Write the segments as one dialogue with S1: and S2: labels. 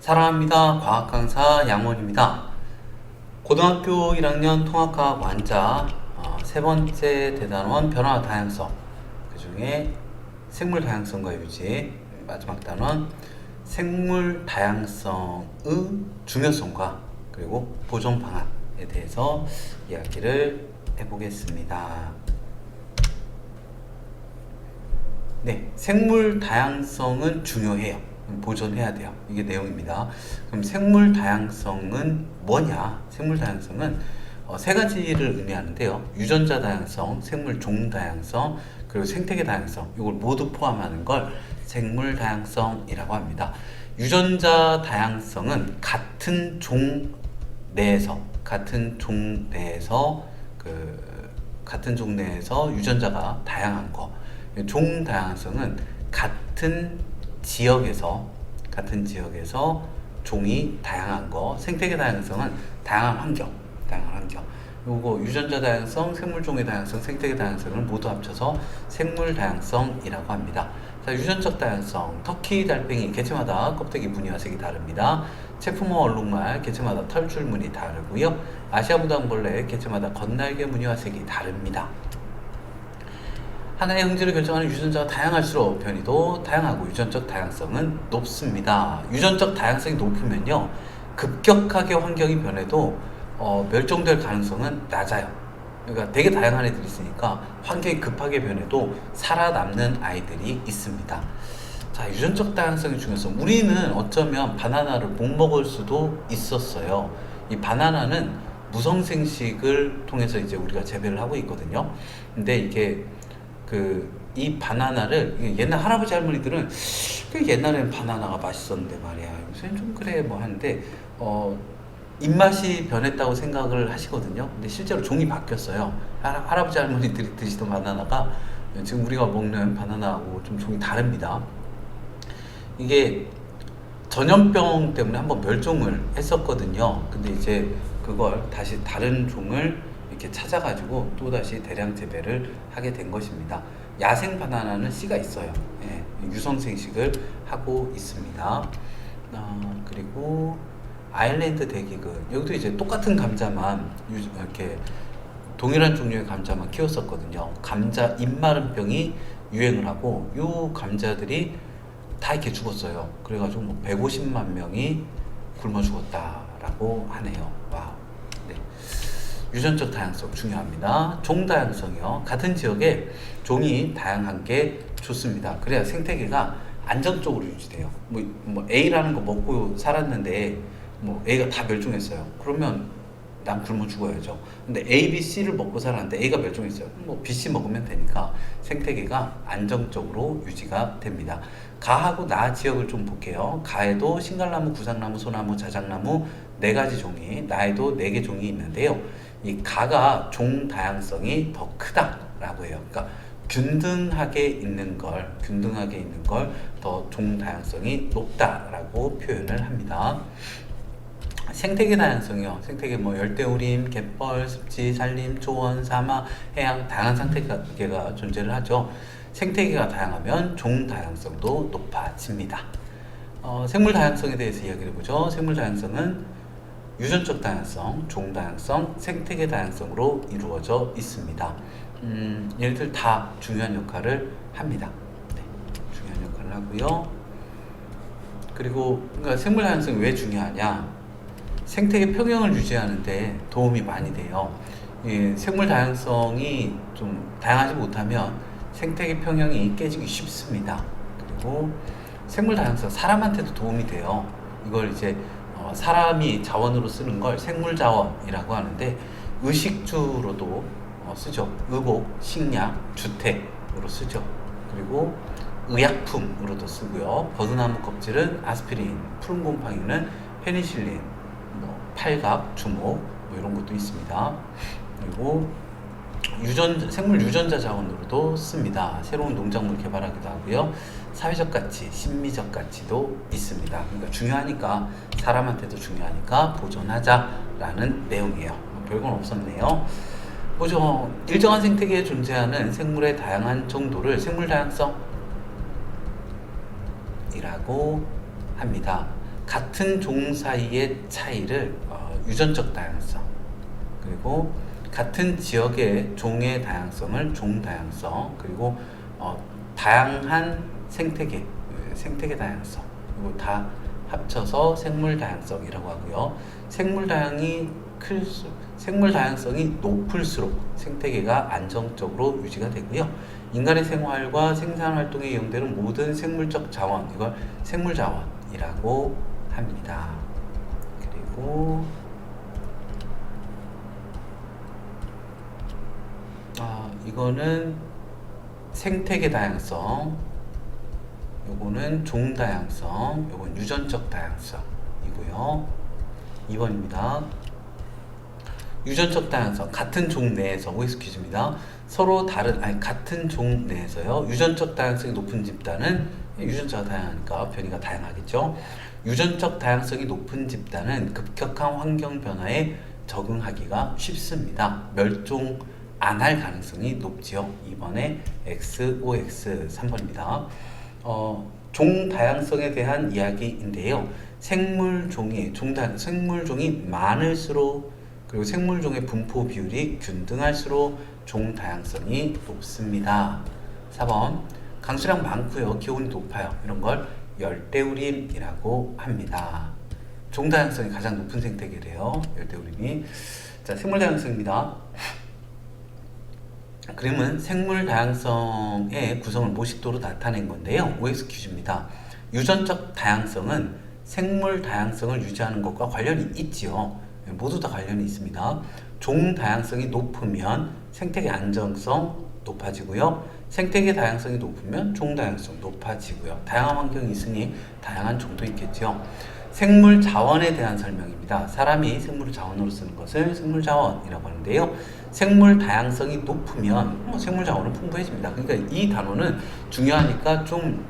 S1: 사랑합니다. 과학강사 양원입니다. 고등학교 1학년 통합과학 완자 세 번째 대단원 변화와 다양성, 그 중에 생물 다양성과 유지, 마지막 단원 생물 다양성의 중요성과 그리고 보존 방안에 대해서 이야기를 해보겠습니다. 네, 생물 다양성은 중요해요. 보존해야 돼요. 이게 내용입니다. 그럼 생물 다양성은 뭐냐? 생물 다양성은 세 가지를 의미하는데요. 유전자 다양성, 생물 종 다양성, 그리고 생태계 다양성, 이걸 모두 포함하는 걸 생물 다양성이라고 합니다. 유전자 다양성은 같은 종 내에서 유전자가 다양한 거. 종 다양성은 같은 지역에서 종이 다양한 거. 생태계 다양성은 다양한 환경. 요거 유전자 다양성, 생물종의 다양성, 생태계 다양성을 모두 합쳐서 생물 다양성이라고 합니다. 자, 유전적 다양성. 터키 달팽이 개체마다 껍데기 무늬와 색이 다릅니다. 체프모 얼룩말 개체마다 털줄 무늬 다르고요. 아시아 무당벌레 개체마다 겉날개 무늬와 색이 다릅니다. 하나의 형질을 결정하는 유전자가 다양할수록 변이도 다양하고 유전적 다양성은 높습니다. 유전적 다양성이 높으면요, 급격하게 환경이 변해도 멸종될 가능성은 낮아요. 그러니까 되게 다양한 애들이 있으니까 환경이 급하게 변해도 살아남는 아이들이 있습니다. 자, 유전적 다양성의 중요성. 우리는 어쩌면 바나나를 못 먹을 수도 있었어요. 이 바나나는 무성생식을 통해서 이제 우리가 재배를 하고 있거든요. 근데 이게 이 바나나를 옛날 할아버지 할머니들은 옛날에는 바나나가 맛있었는데 말이야, 요새는 좀 그래 뭐 하는데 입맛이 변했다고 생각을 하시거든요. 근데 실제로 종이 바뀌었어요. 할아버지 할머니들이 드시던 바나나가 지금 우리가 먹는 바나나하고 좀 종이 다릅니다. 이게 전염병 때문에 한번 멸종을 했었거든요. 근데 이제 그걸 다시 다른 종을 이렇게 찾아가지고 또다시 대량 재배를 하게 된 것입니다. 야생 바나나는 씨가 있어요. 예, 유성생식을 하고 있습니다. 그리고 아일랜드 대기근, 여기도 이제 똑같은 감자만 이렇게 동일한 종류의 감자만 키웠었거든요. 감자 입마름병이 유행을 하고 요 감자들이 다 이렇게 죽었어요. 그래가지고 뭐 150만 명이 굶어 죽었다라고 하네요. 와. 네. 유전적 다양성 중요합니다. 종 다양성이요. 같은 지역에 종이 다양한 게 좋습니다. 그래야 생태계가 안정적으로 유지돼요. 뭐 A라는 거 먹고 살았는데 뭐 A가 다 멸종했어요. 그러면 난 굶어 죽어야죠. 근데 A, B, C를 먹고 살았는데 A가 멸종했어요. 뭐 B, C 먹으면 되니까 생태계가 안정적으로 유지가 됩니다. 가하고 나 지역을 좀 볼게요. 가에도 신갈나무, 구상나무, 소나무, 자작나무 4가지 종이, 나에도 4개 종이 있는데요. 이 가가 종 다양성이 더 크다라고 해요. 그러니까 균등하게 있는 걸 더 종 다양성이 높다라고 표현을 합니다. 생태계 다양성이요. 생태계 뭐 열대우림, 갯벌, 습지, 산림, 초원, 사막, 해양 다양한 생태계가 존재를 하죠. 생태계가 다양하면 종 다양성도 높아집니다. 생물 다양성에 대해서 이야기를 해보죠. 생물 다양성은 유전적 다양성, 종 다양성, 생태계 다양성으로 이루어져 있습니다. 얘네들 다 중요한 역할을 합니다. 네, 중요한 역할을 하고요. 그리고 그러니까 생물 다양성이 왜 중요하냐? 생태계 평형을 유지하는데 도움이 많이 돼요. 생물 다양성이 좀 다양하지 못하면 생태계 평형이 깨지기 쉽습니다. 그리고 생물 다양성, 사람한테도 도움이 돼요. 이걸 이제 사람이 자원으로 쓰는 걸 생물 자원이라고 하는데, 의식주로도 쓰죠. 의복, 식량, 주택으로 쓰죠. 그리고 의약품으로도 쓰고요. 버드나무 껍질은 아스피린, 푸른 곰팡이는 페니실린, 팔각, 주목 뭐 이런 것도 있습니다. 그리고 생물 유전자 자원으로도 씁니다. 새로운 농작물 개발하기도 하고요. 사회적 가치, 심미적 가치도 있습니다. 그러니까 중요하니까, 사람한테도 중요하니까 보존하자라는 내용이에요. 별건 없었네요. 보죠. 일정한 생태계에 존재하는 생물의 다양한 정도를 생물 다양성이라고 합니다. 같은 종 사이의 차이를 유전적 다양성, 그리고 같은 지역의 종의 다양성을 종다양성, 그리고 다양한 생태계 다양성, 이거 다 합쳐서 생물 다양성이라고 하고요. 생물 다양성이 높을수록 생태계가 안정적으로 유지가 되고요. 인간의 생활과 생산 활동에 이용되는 모든 생물적 자원, 이걸 생물 자원이라고 합니다. 그리고 이거는 생태계 다양성, 요거는 종 다양성, 요건 유전적 다양성이고요. 2번입니다. 유전적 다양성, 같은 종 내에서 OX 퀴즈입니다. 서로 같은 종 내에서요. 유전적 다양성이 높은 집단은 유전자가 다양하니까 변이가 다양하겠죠. 유전적 다양성이 높은 집단은 급격한 환경 변화에 적응하기가 쉽습니다. 멸종 안 할 가능성이 높지요. 2번에 XOX 3번입니다. 종 다양성에 대한 이야기인데요. 생물종이 많을수록, 그리고 생물종의 분포 비율이 균등할수록 종 다양성이 높습니다. 4번, 강수량 많고요, 기온이 높아요. 이런 걸 열대우림이라고 합니다. 종 다양성이 가장 높은 생태계래요, 열대우림이. 자, 생물 다양성입니다. 그림은 생물 다양성의 구성을 모식도로 나타낸 건데요. OX 퀴즈입니다. 유전적 다양성은 생물 다양성을 유지하는 것과 관련이 있지요. 모두 다 관련이 있습니다. 종 다양성이 높으면 생태계 안정성 높아지고요. 생태계 다양성이 높으면 종 다양성 높아지고요. 다양한 환경이 있으니 다양한 종도 있겠죠. 생물 자원에 대한 설명입니다. 사람이 생물 자원으로 쓰는 것을 생물 자원이라고 하는데요. 생물 다양성이 높으면 생물 자원은 풍부해집니다. 그러니까 이 단어는 중요하니까 좀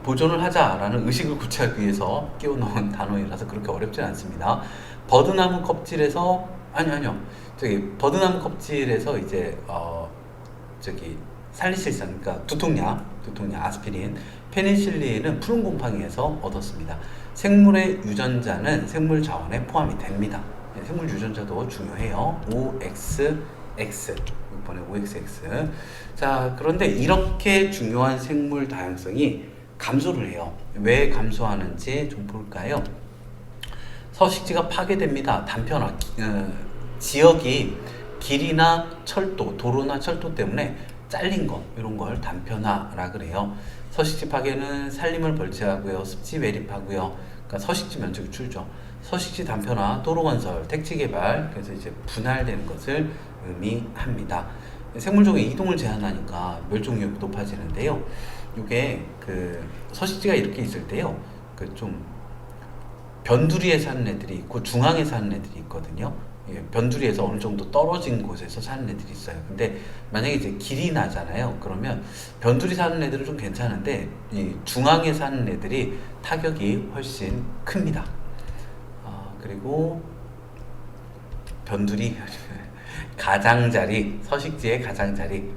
S1: 보존을 하자라는 의식을 구체하기 위해서 끼워 넣은 단어이라서 그렇게 어렵진 않습니다. 버드나무 껍질에서 버드나무 껍질에서 이제 살리실산, 그러니까 두통약, 아스피린, 페니실린은 푸른 곰팡이에서 얻었습니다. 생물의 유전자는 생물 자원에 포함이 됩니다. 생물 유전자도 중요해요. OXX, 6번에 OXX. 자, 그런데 이렇게 중요한 생물 다양성이 감소를 해요. 왜 감소하는지 좀 볼까요? 서식지가 파괴됩니다. 단편화, 지역이 길이나 철도, 도로나 철도 때문에 잘린 것, 이런 걸 단편화라 그래요. 서식지 파괴는 산림을 벌채하고요, 습지 매립하고요. 그러니까 서식지 면적이 줄죠. 서식지 단편화, 도로 건설, 택지 개발, 그래서 이제 분할되는 것을 의미합니다. 생물종의 이동을 제한하니까 멸종 위험이 높아지는데요. 이게 서식지가 이렇게 있을 때요, 좀 변두리에 사는 애들이 있고 중앙에 사는 애들이 있거든요. 변두리에서 어느 정도 떨어진 곳에서 사는 애들이 있어요. 근데 만약에 이제 길이 나잖아요. 그러면 변두리 사는 애들은 좀 괜찮은데 이 중앙에 사는 애들이 타격이 훨씬 큽니다. 그리고 변두리 가장자리, 서식지의 가장자리,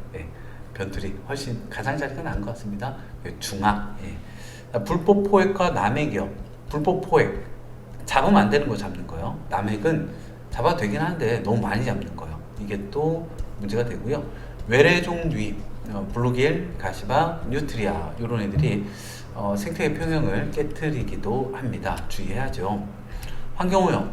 S1: 변두리 훨씬 가장자리가 나은 것 같습니다. 중앙. 불법 포획과 남획이요. 불법 포획, 잡으면 안 되는 거 잡는 거요. 남획은 잡아도 되긴 하는데 너무 많이 잡는 거예요. 이게 또 문제가 되고요. 외래종 유입, 블루길, 가시바, 뉴트리아 이런 애들이 생태계 평형을 깨트리기도 합니다. 주의해야죠. 환경오염,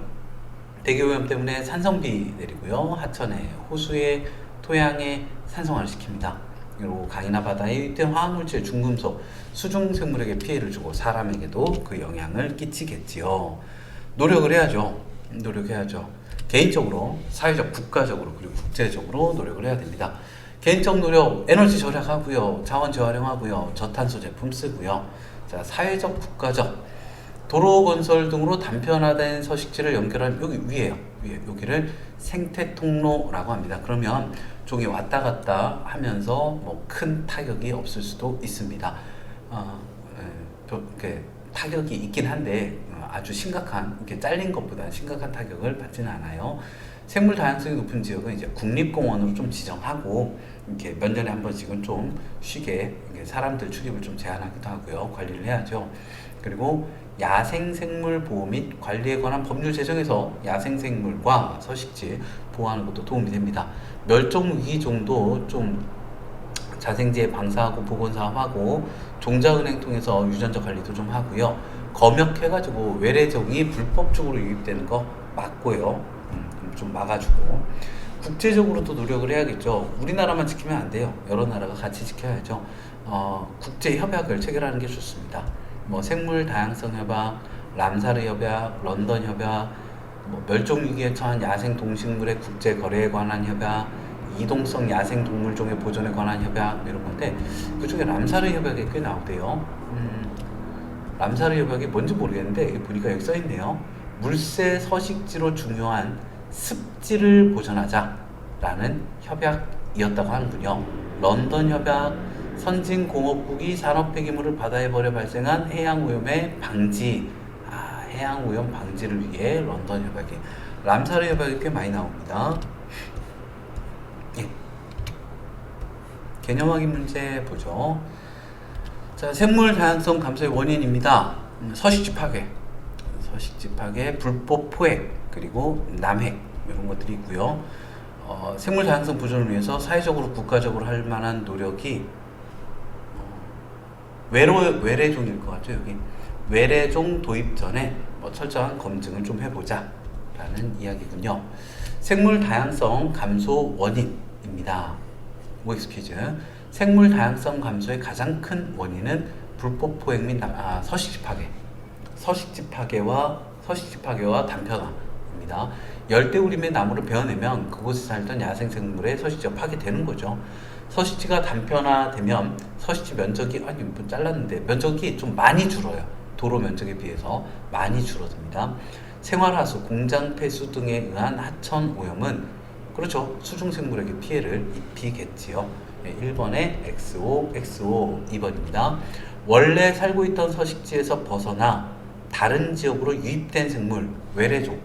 S1: 대기오염 때문에 산성비 내리고요. 하천에, 호수에, 토양에 산성화를 시킵니다. 그리고 강이나 바다에 유입된 화학물질, 중금속, 수중생물에게 피해를 주고 사람에게도 그 영향을 끼치겠지요. 노력을 해야죠. 개인적으로, 사회적, 국가적으로, 그리고 국제적으로 노력을 해야 됩니다. 개인적 노력, 에너지 절약하고요, 자원 재활용하고요, 저탄소 제품 쓰고요. 자, 사회적, 국가적, 도로 건설 등으로 단편화된 서식지를 연결한 여기 위에요. 여기를 생태 통로라고 합니다. 그러면 종이 왔다 갔다 하면서 뭐 큰 타격이 없을 수도 있습니다. 타격이 있긴 한데 아주 심각한, 이렇게 잘린 것보다 심각한 타격을 받지는 않아요. 생물 다양성이 높은 지역은 이제 국립공원으로 좀 지정하고 이렇게 몇 년에 한 번씩은 좀 쉬게 사람들 출입을 좀 제한하기도 하고요. 관리를 해야죠. 그리고 야생생물 보호 및 관리에 관한 법률 제정에서 야생생물과 서식지 보호하는 것도 도움이 됩니다. 멸종위기 종도 좀 자생지에 방사하고 보건사업하고 종자은행 통해서 유전자 관리도 좀 하고요. 검역해가지고 외래종이 불법적으로 유입되는 거 막고요. 좀 막아주고 국제적으로도 노력을 해야겠죠. 우리나라만 지키면 안 돼요. 여러 나라가 같이 지켜야죠. 국제 협약을 체결하는 게 좋습니다. 뭐 생물 다양성 협약, 람사르 협약, 런던 협약, 뭐 멸종위기에 처한 야생 동식물의 국제 거래에 관한 협약, 이동성 야생 동물종의 보존에 관한 협약 이런 건데 그 중에 람사르 협약이 꽤 나오대요. 람사르 협약이 뭔지 모르겠는데 보니까 여기 써 있네요. 물새 서식지로 중요한 습지를 보존하자라는 협약이었다고 하는군요. 런던 협약, 선진공업국이 산업폐기물을 바다에 버려 발생한 해양오염의 방지, 해양오염 방지를 위해 런던 협약이, 람사르 협약이 꽤 많이 나옵니다. 예. 개념 확인 문제 보죠. 자, 생물 다양성 감소의 원인입니다. 서식지 파괴, 불법 포획, 그리고 남획 이런 것들이 있고요. 생물 다양성 보존을 위해서 사회적으로 국가적으로 할 만한 노력이 외래종일 것 같죠. 여기 외래종 도입 전에 철저한 검증을 좀 해보자 라는 이야기군요. 생물 다양성 감소 원인입니다. OX 퀴즈. 생물 다양성 감소의 가장 큰 원인은 불법 포획 및 서식지 파괴와 단편화입니다. 열대우림의 나무를 베어내면 그곳에 살던 야생생물의 서식지가 파괴되는 거죠. 서식지가 단편화되면 서식지 면적이 잘랐는데 면적이 좀 많이 줄어요. 도로 면적에 비해서 많이 줄어듭니다. 생활하수, 공장 폐수 등에 의한 하천 오염은 그렇죠. 수중생물에게 피해를 입히겠지요. 1번에 XO, 2번입니다. 원래 살고 있던 서식지에서 벗어나 다른 지역으로 유입된 생물, 외래종,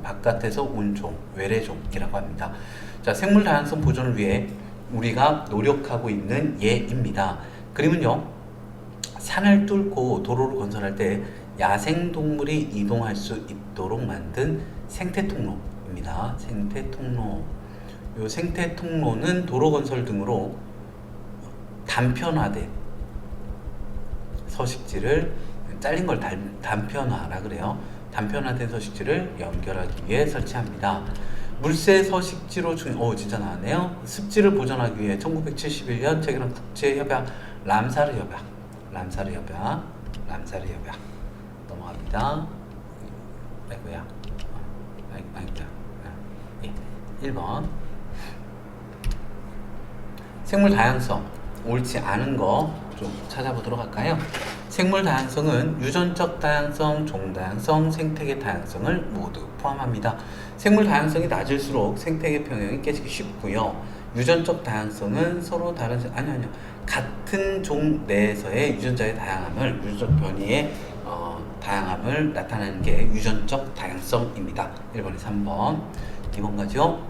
S1: 바깥에서 온 종, 외래종이라고 합니다. 자, 생물 다양성 보존을 위해 우리가 노력하고 있는 예입니다. 그림은요, 산을 뚫고 도로를 건설할 때 야생동물이 이동할 수 있도록 만든 생태통로입니다. 생태통로. 이 생태통로는 도로 건설 등으로 단편화된 서식지를, 잘린 걸 단편화라 그래요. 단편화된 서식지를 연결하기 위해 설치합니다. 물새 서식지로 진짜 나왔네요. 습지를 보존하기 위해 1971년 체결한 국제협약 람사르 협약 넘어갑니다. 아이고야. 예. 1번. 생물 다양성 옳지 않은 거 좀 찾아보도록 할까요? 생물 다양성은 유전적 다양성, 종 다양성, 생태계 다양성을 모두 포함합니다. 생물 다양성이 낮을수록 생태계 평형이 깨지기 쉽고요. 유전적 다양성은 서로 다른 같은 종 내에서의 유전자의 다양함을, 유전적 변이의 다양함을 나타내는 게 유전적 다양성입니다. 1번에 3번. 2번 가죠.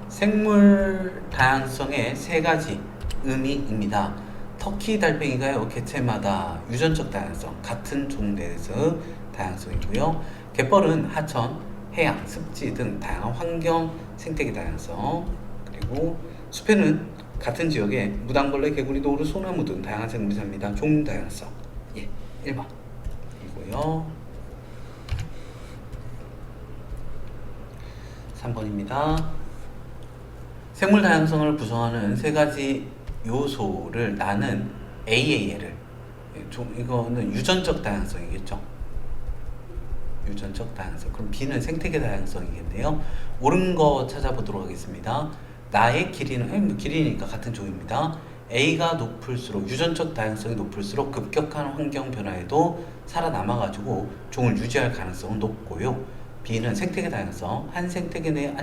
S1: 생물 다양성의 세 가지 의미입니다. 터키 달팽이가요, 개체마다 유전적 다양성, 같은 종 내에서 다양성이고요. 갯벌은 하천, 해양, 습지 등 다양한 환경, 생태계 다양성, 그리고 숲에는 같은 지역에 무당벌레, 개구리, 노루, 소나무 등 다양한 생물이 삽니다. 종 다양성. 예, 1번 이고요. 3번입니다. 생물 다양성을 구성하는 세 가지 요소를 나는 AAL을, 이거는 유전적 다양성이겠죠. 유전적 다양성. 그럼 B는 생태계 다양성이겠네요. 옳은 거 찾아보도록 하겠습니다. 나의 길이는, 길이니까 같은 종입니다. A가 높을수록, 유전적 다양성이 높을수록 급격한 환경 변화에도 살아남아가지고 종을 유지할 가능성은 높고요. B는 생태계 다양성, 한 생태계 내에,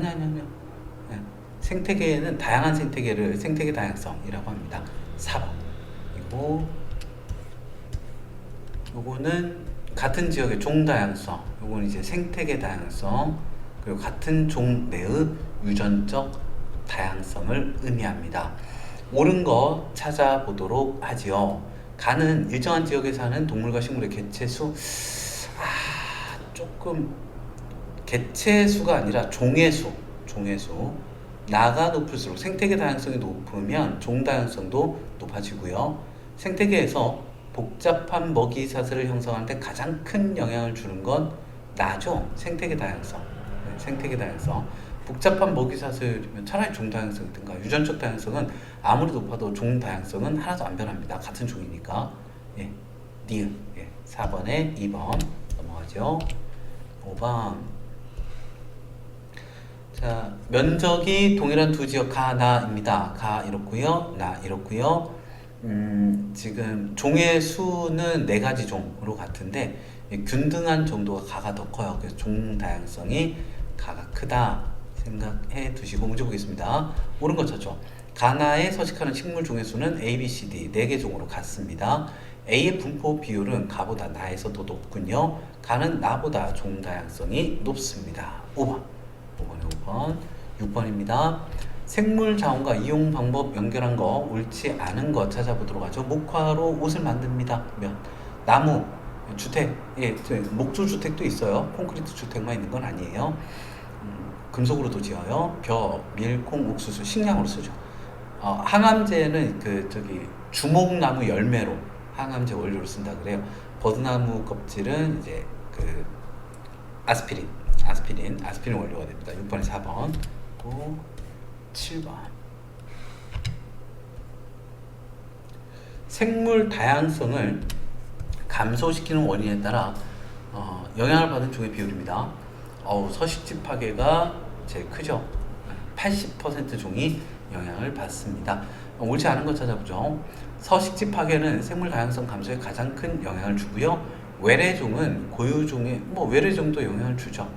S1: 생태계에는 다양한 생태계를 생태계 다양성이라고 합니다. 4번. 그리고 요거는 같은 지역의 종 다양성, 요거는 이제 생태계 다양성, 그리고 같은 종 내의 유전적 다양성을 의미합니다. 옳은 거 찾아보도록 하지요. 간은 일정한 지역에 사는 동물과 식물의 개체수, 조금 개체수가 아니라 종의 수. 나가 높을수록 생태계 다양성이 높으면 종 다양성도 높아지고요. 생태계에서 복잡한 먹이 사슬을 형성하는 데 가장 큰 영향을 주는 건 나죠. 생태계 다양성. 네, 생태계 다양성. 복잡한 먹이 사슬이면 차라리 종 다양성이든가. 유전적 다양성은 아무리 높아도 종 다양성은 하나도 안 변합니다. 같은 종이니까. 예, 니은. 예, 4번에 2번 넘어가죠. 5번. 자, 면적이 동일한 두 지역 가, 나입니다. 가 이렇고요. 나 이렇고요. 지금 종의 수는 4가지 종으로 같은데 균등한 정도가 가가 더 커요. 그래서 종 다양성이 가가 크다 생각해 두시고 문제 보겠습니다. 옳은 거 찾죠. 가나에 서식하는 식물 종의 수는 A, B, C, D 4개 종으로 같습니다. A의 분포 비율은 가보다 나에서 더 높군요. 가는 나보다 종 다양성이 높습니다. 5번. 6번입니다. 생물 자원과 이용 방법 연결한 거 옳지 않은 거 찾아보도록 하죠. 목화로 옷을 만듭니다. 면, 나무, 주택, 예, 목조 주택도 있어요. 콘크리트 주택만 있는 건 아니에요. 금속으로도 지어요. 벼, 밀, 콩, 옥수수, 식량으로 쓰죠. 항암제는 주목나무 열매로 항암제 원료로 쓴다 그래요. 버드나무 껍질은 이제 아스피린 원료가 됩니다. 6번에 4번, 7번. 생물 다양성을 감소시키는 원인에 따라 영향을 받은 종의 비율입니다. 서식지 파괴가 제일 크죠. 80% 종이 영향을 받습니다. 옳지 않은 거 찾아보죠. 서식지 파괴는 생물 다양성 감소에 가장 큰 영향을 주고요. 외래종은 고유종의 외래종도 영향을 주죠.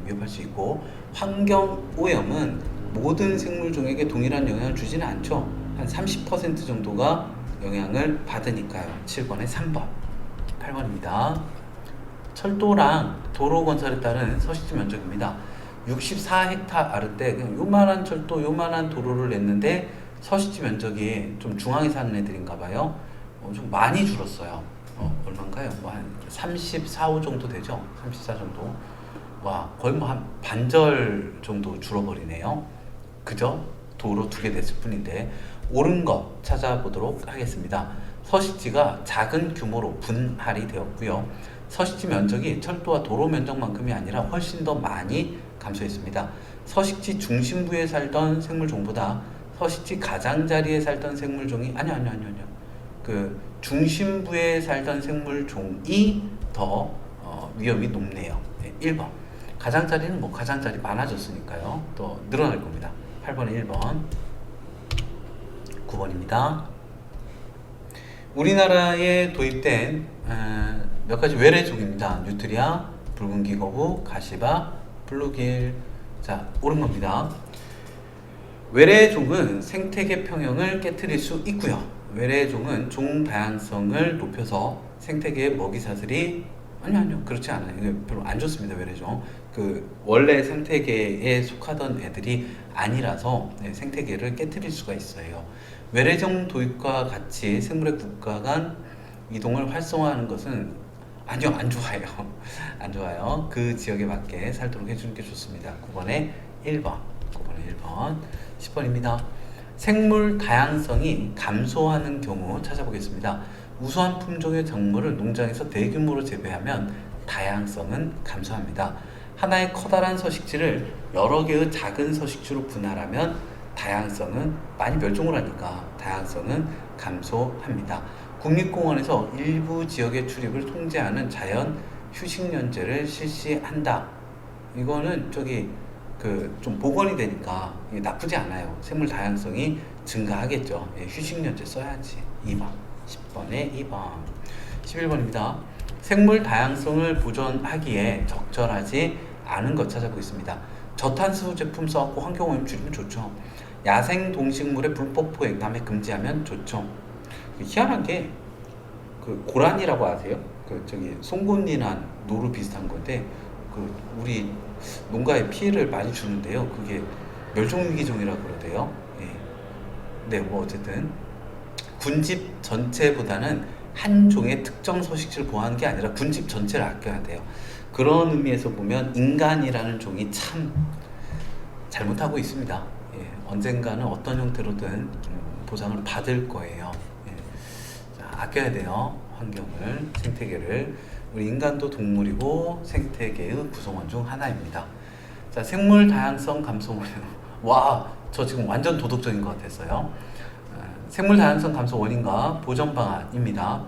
S1: 위협할 수 있고, 환경 오염은 모든 생물종에게 동일한 영향을 주지는 않죠. 한 30% 정도가 영향을 받으니까요. 7번에 3번, 8번입니다. 철도랑 도로 건설에 따른 서식지 면적입니다. 64헥타 아르때 그냥 요만한 철도, 요만한 도로를 냈는데 서식지 면적이 좀 중앙에 사는 애들인가 봐요. 좀 많이 줄었어요. 얼마인가요? 한 34, 5 정도 되죠? 34 정도. 와, 거의 한 반절 정도 줄어버리네요. 그죠? 도로 2개 됐을 뿐인데. 옳은 것 찾아보도록 하겠습니다. 서식지가 작은 규모로 분할이 되었고요. 서식지 면적이 철도와 도로 면적만큼이 아니라 훨씬 더 많이 감소했습니다. 서식지 중심부에 살던 생물종보다 서식지 가장자리에 살던 생물종이 아니요. 중심부에 살던 생물종이 더 위험이 높네요. 1번. 가장자리는 가장자리 많아졌으니까요. 또 늘어날 겁니다. 8번에 1번. 9번입니다. 우리나라에 도입된 몇 가지 외래종입니다. 뉴트리아, 붉은 기거부, 가시바, 블루길. 자, 옳은 겁니다. 외래종은 생태계 평형을 깨트릴 수 있고요. 외래종은 종 다양성을 높여서 생태계의 먹이사슬이 아니요 그렇지 않아요. 이게 별로 안 좋습니다. 외래종 원래 생태계에 속하던 애들이 아니라서 생태계를 깨트릴 수가 있어요. 외래종 도입과 같이 생물의 국가 간 이동을 활성화하는 것은 아니요, 안 좋아요. 안 좋아요. 그 지역에 맞게 살도록 해주는 게 좋습니다. 9번에 1번. 10번입니다. 생물 다양성이 감소하는 경우 찾아보겠습니다. 우수한 품종의 작물을 농장에서 대규모로 재배하면 다양성은 감소합니다. 하나의 커다란 서식지를 여러 개의 작은 서식지로 분할하면 다양성은 많이 멸종을 하니까 다양성은 감소합니다. 국립공원에서 일부 지역의 출입을 통제하는 자연 휴식연제를 실시한다. 이거는 좀 복원이 되니까 나쁘지 않아요. 생물 다양성이 증가하겠죠. 휴식연제 써야지. 2번. 10번에 2번. 11번입니다. 생물 다양성을 보존하기에 적절하지 않은 것 찾아보겠습니다. 저탄소 제품 써갖고 환경오염 줄이면 좋죠. 야생 동식물의 불법 포획, 남해 금지하면 좋죠. 희한한 게 고란이라고 아세요? 송곳니나 노루 비슷한 건데 우리 농가에 피해를 많이 주는데요. 그게 멸종위기종이라고 그러대요. 네, 어쨌든 군집 전체보다는 한 종의 특정 서식지를 보호하는 게 아니라 군집 전체를 아껴야 돼요. 그런 의미에서 보면 인간이라는 종이 참 잘못하고 있습니다. 예, 언젠가는 어떤 형태로든 보상을 받을 거예요. 예, 자, 아껴야 돼요. 환경을, 생태계를. 우리 인간도 동물이고 생태계의 구성원 중 하나입니다. 자, 생물 다양성 감소 원인. 와, 저 지금 완전 도덕적인 것 같았어요. 생물 다양성 감소 원인과 보전 방안입니다.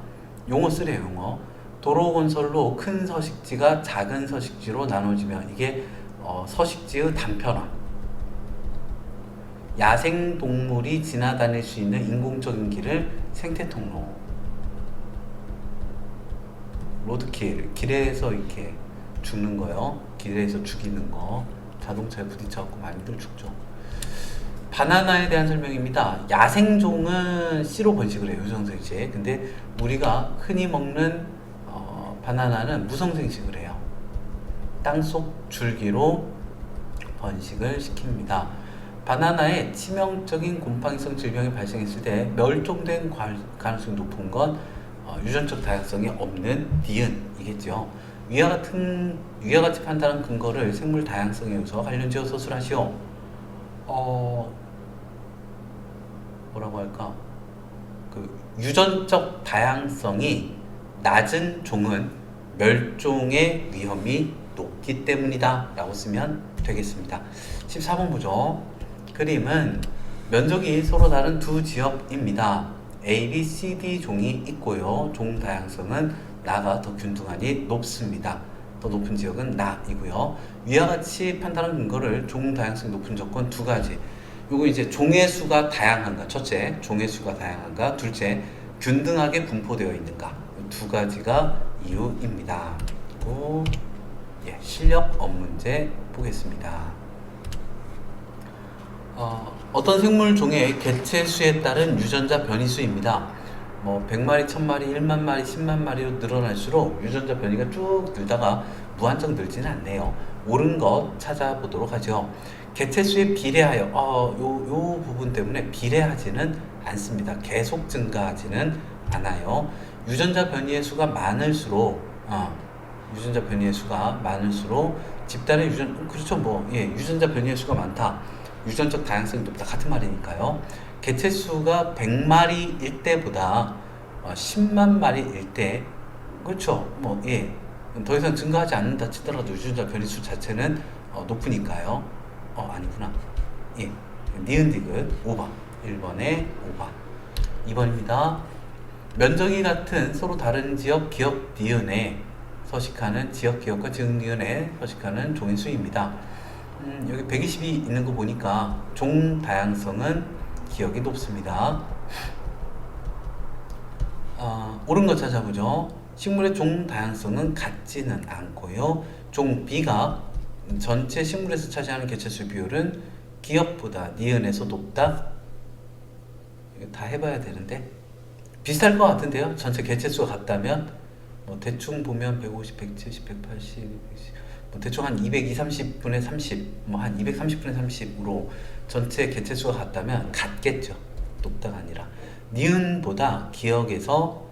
S1: 용어 쓰래요, 용어. 도로 건설로 큰 서식지가 작은 서식지로 나눠지면 이게 서식지의 단편화. 야생 동물이 지나다닐 수 있는 인공적인 길을 생태 통로. 로드킬, 길에서 이렇게 죽는 거요. 길에서 죽이는 거. 자동차에 부딪혀갖고 많이들 죽죠. 바나나에 대한 설명입니다. 야생종은 씨로 번식을 해요, 유성생식. 근데 우리가 흔히 먹는 바나나는 무성생식을 해요. 땅속 줄기로 번식을 시킵니다. 바나나에 치명적인 곰팡이성 질병이 발생했을 때 멸종된 가능성이 높은 건 유전적 다양성이 없는 니은이겠죠. 위와 같이 판단한 근거를 생물 다양성에 의해서 관련지어 서술하시오. 뭐라고 할까? 그 유전적 다양성이 낮은 종은 멸종의 위험이 높기 때문이다 라고 쓰면 되겠습니다. 14번 보죠. 그림은 면적이 서로 다른 두 지역입니다. A, B, C, D 종이 있고요. 종 다양성은 나가 더 균등하니 높습니다. 더 높은 지역은 나이고요. 위와 같이 판단한 근거를 종 다양성이 높은 조건 두 가지. 요거 이제 종의 수가 다양한가. 첫째, 종의 수가 다양한가. 둘째, 균등하게 분포되어 있는가. 두 가지가 이유입니다. 그리고 실력 문제 보겠습니다. 어떤 생물 종의 개체 수에 따른 유전자 변이수입니다. 뭐 100마리, 1000마리, 1만 마리, 10만 마리로 늘어날수록 유전자 변이가 쭉 늘다가 무한정 늘지는 않네요. 옳은 것 찾아보도록 하죠. 개체 수에 비례하여 요 부분 때문에 비례하지는 않습니다. 계속 증가하지는 않아요. 유전자 변이의 수가 많을수록 유전자 변이의 수가 많을수록 집단의 그렇죠. 유전자 변이의 수가 많다. 유전적 다양성이 높다. 같은 말이니까요. 개체 수가 100마리일 때보다 10만 마리일 때, 그렇죠. 더 이상 증가하지 않는다 치더라도 유전자 변이수 자체는 높으니까요. 아니구나. 니은 디귿 5번. 1번에 5번. 2번입니다. 면적이 같은 서로 다른 지역 기억 니은에 서식하는 지역 기억과 지역 니은에 서식하는 종의 수입니다. 여기 120이 있는 거 보니까 종 다양성은 기억이 높습니다. 옳은 거 찾아보죠. 식물의 종 다양성은 같지는 않고요. 종 B가 전체 식물에서 차지하는 개체수 비율은 기억보다 니은에서 높다. 이거 다 해봐야 되는데 비슷할 것 같은데요. 전체 개체수가 같다면 대충 보면 150, 170, 180, 110, 대충 한 220, 30분의 30, 한 230분의 30으로 전체 개체수가 같다면 같겠죠. 높다가 아니라 니은보다 기억에서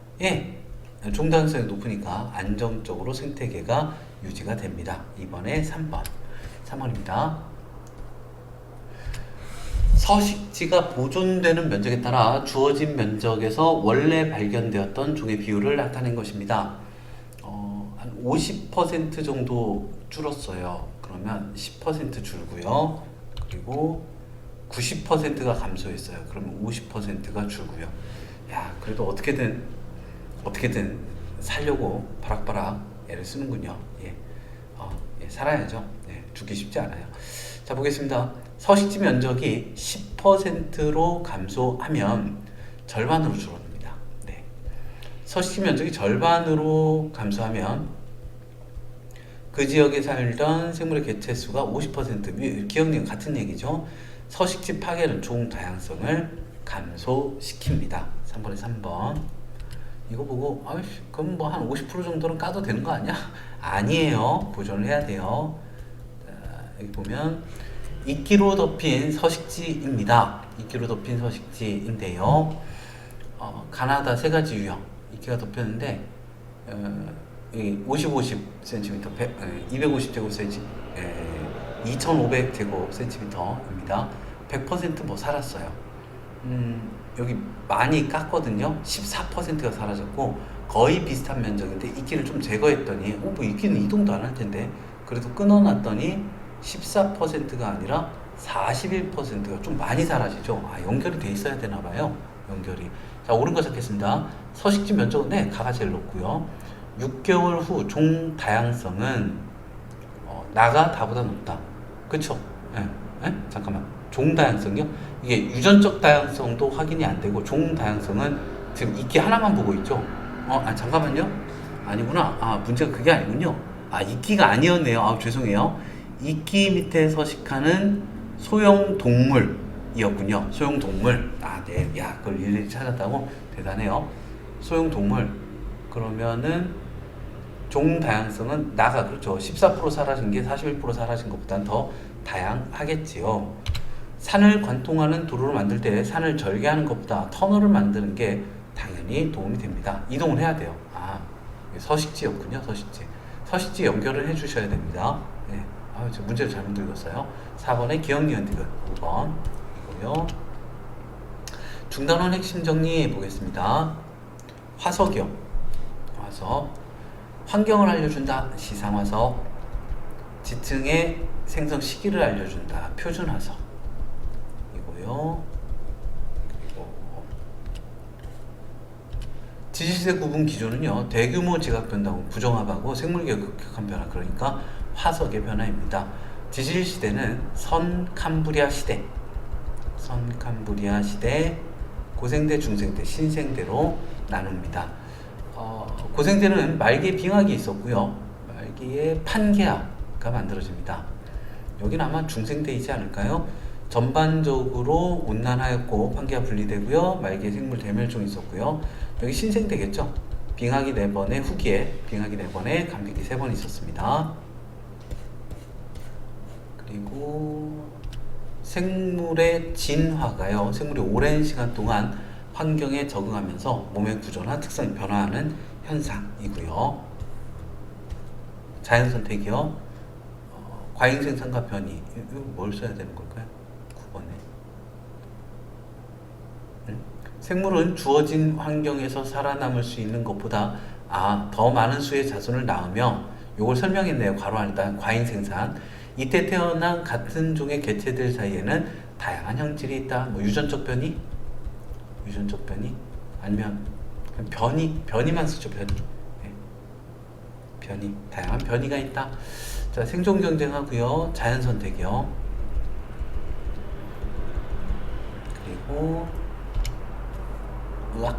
S1: 종 다양성이 높으니까 안정적으로 생태계가 유지가 됩니다. 이번에 3번입니다. 서식지가 보존되는 면적에 따라 주어진 면적에서 원래 발견되었던 종의 비율을 나타낸 것입니다. 한 50% 정도 줄었어요. 그러면 10% 줄고요. 그리고 90%가 감소했어요. 그러면 50%가 줄고요. 그래도 어떻게든 살려고 바락바락 애를 쓰는군요. 살아야죠. 죽기 쉽지 않아요. 자, 보겠습니다. 서식지 면적이 10%로 감소하면 절반으로 줄어듭니다. 서식지 면적이 절반으로 감소하면 그 지역에 살던 생물의 개체수가 50%, 기억력 같은 얘기죠. 서식지 파괴는 종 다양성을 감소시킵니다. 3번에 3번. 이거 보고 그럼 한 50% 정도는 까도 되는 거 아니야? 아니에요. 보존을 해야 돼요. 자, 여기 보면 이끼로 덮인 서식지입니다. 이끼로 덮인 서식지인데요. 가나다 3가지 유형 이끼가 덮였는데 이 50, 50cm, 250제곱cm, 2500제곱cm입니다. 100% 살았어요. 여기 많이 깠거든요. 14%가 사라졌고 거의 비슷한 면적인데 이끼를 좀 제거했더니 뭐 이끼는 이동도 안 할 텐데 그래도 끊어놨더니 14%가 아니라 41%가 좀 많이 사라지죠. 연결이 돼 있어야 되나 봐요. 연결이. 자, 옳은 거 찾겠습니다. 서식지 면적은 네, 가가 제일 높고요. 6개월 후 종 다양성은 나가 다보다 높다. 그쵸? 잠깐만. 종 다양성이요? 이게 유전적 다양성도 확인이 안 되고 종 다양성은 지금 이끼 하나만 보고 있죠? 잠깐만요. 아니구나. 문제가 그게 아니군요. 이끼가 아니었네요. 죄송해요. 이끼 밑에 서식하는 소형 동물이었군요. 소형 동물. 네. 야, 그걸 일일이 찾았다고? 대단해요. 소형 동물. 그러면은 종 다양성은 나가 그렇죠. 14% 사라진 게 41% 사라진 것보다는 더 다양하겠지요. 산을 관통하는 도로를 만들 때 산을 절개하는 것보다 터널을 만드는 게 당연히 도움이 됩니다. 이동을 해야 돼요. 서식지였군요. 서식지 연결을 해 주셔야 됩니다. 네. 저 문제를 잘못 읽었어요. 4번에 기억, 니은, 디귿. 5번 이고요. 중단원 핵심 정리 보겠습니다. 화석이요. 화석. 환경을 알려준다. 시상화석. 지층의 생성 시기를 알려준다. 표준화석. 이고요. 그리고 지질세 구분 기조는요. 대규모 지각 변동, 부정합하고 생물계의 급격한 변화, 그러니까 화석의 변화입니다. 지질 시대는 선캄브리아 시대, 고생대, 중생대, 신생대로 나눕니다. 고생대는 말기에 빙하기 있었고요. 말기에 판계하가 만들어집니다. 여기는 아마 중생대이지 않을까요? 전반적으로 온난하였고 판계가 분리되고요. 말기에 생물 대멸종이 있었고요. 여기 신생대겠죠? 빙하기 4번에 후기에 빙하기 4번에 감기기 3번 있었습니다. 그리고 생물의 진화가요. 생물이 오랜 시간 동안 환경에 적응하면서 몸의 구조나 특성이 변화하는 현상이고요. 자연선택이요. 과잉생산과 변이. 이거 뭘 써야 되는 걸까요? 9번에. 생물은 주어진 환경에서 살아남을 수 있는 것보다 더 많은 수의 자손을 낳으며, 요걸 설명했네요. 괄호 안에다 과잉생산. 이때 태어난 같은 종의 개체들 사이에는 다양한 형질이 있다. 유전적 변이? 아니면 변이만 쓰죠. 변이. 다양한 변이가 있다. 자, 생존 경쟁하고요. 자연 선택이요. 그리고 의학.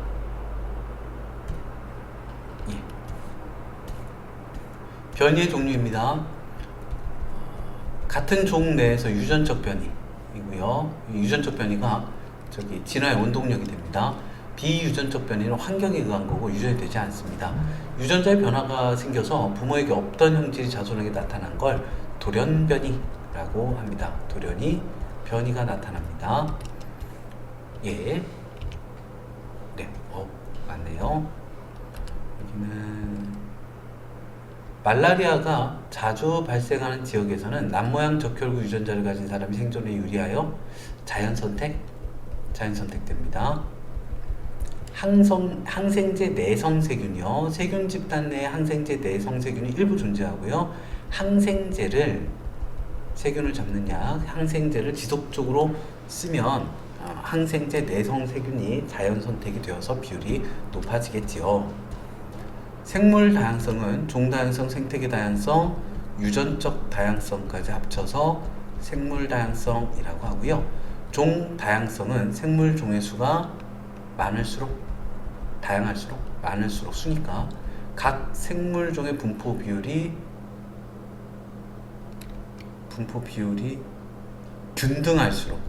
S1: 변이의 종류입니다. 같은 종 내에서 유전적 변이이고요. 유전적 변이가 진화의 원동력이 됩니다. 비유전적 변이는 환경에 의한 거고 유전이 되지 않습니다. 유전자의 변화가 생겨서 부모에게 없던 형질이 자손에게 나타난 걸 돌연변이라고 합니다. 돌연이 변이가 나타납니다. 예. 네. 맞네요. 여기는 말라리아가 자주 발생하는 지역에서는 남모양 적혈구 유전자를 가진 사람이 생존에 유리하여 자연선택됩니다. 항생제 내성세균이요. 세균 집단 내에 항생제 내성세균이 일부 존재하고요. 세균을 잡는 약, 항생제를 지속적으로 쓰면 항생제 내성세균이 자연선택이 되어서 비율이 높아지겠지요. 생물 다양성은 종다양성, 생태계 다양성, 유전적 다양성까지 합쳐서 생물 다양성이라고 하고요. 종 다양성은 생물 종의 수가 다양할수록 많을수록 수니까 각 생물 종의 분포 비율이 균등할수록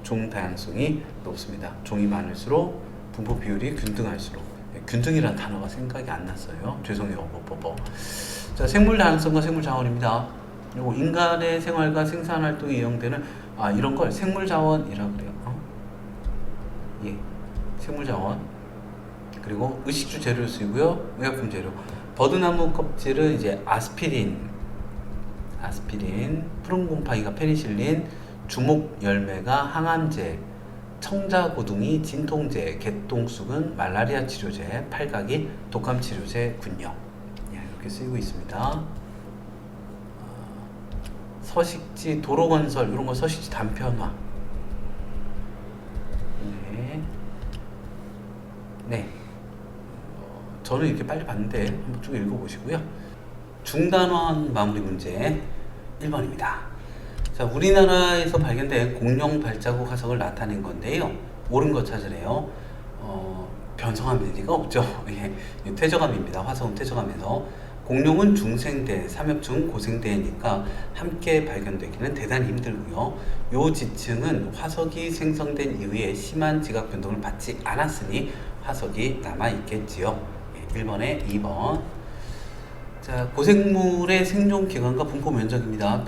S1: 종 다양성이 높습니다. 종이 많을수록 분포 비율이 균등할수록. 균등이라는 단어가 생각이 안 났어요. 죄송해요. 자, 생물 다양성과 생물 자원입니다. 그리고 인간의 생활과 생산 활동에 이용되는 이런 걸 생물 자원이라고 그래요. 생물 자원. 그리고 의식주 재료로 쓰이고요. 의약품 재료. 버드나무 껍질은 이제 아스피린, 푸른 곰팡이가 페니실린, 주목 열매가 항암제, 청자고둥이 진통제, 개똥쑥은 말라리아 치료제, 팔각이 독감 치료제군요. 이렇게 쓰이고 있습니다. 서식지 도로건설 이런 거 서식지 단편화. 네. 저는 이렇게 빨리 봤는데 한번 쭉 읽어보시고요. 중단원 마무리 문제 1번입니다. 자, 우리나라에서 발견된 공룡 발자국 화석을 나타낸 건데요. 옳은 거 찾으래요. 변성함일 리가 없죠. 예, 퇴적암입니다. 화석은 퇴적암에서. 공룡은 중생대, 삼엽중 고생대니까 함께 발견되기는 대단히 힘들고요. 요 지층은 화석이 생성된 이후에 심한 지각 변동을 받지 않았으니 화석이 남아있겠지요. 1번에 2번. 자, 고생물의 생존 기간과 분포 면적입니다.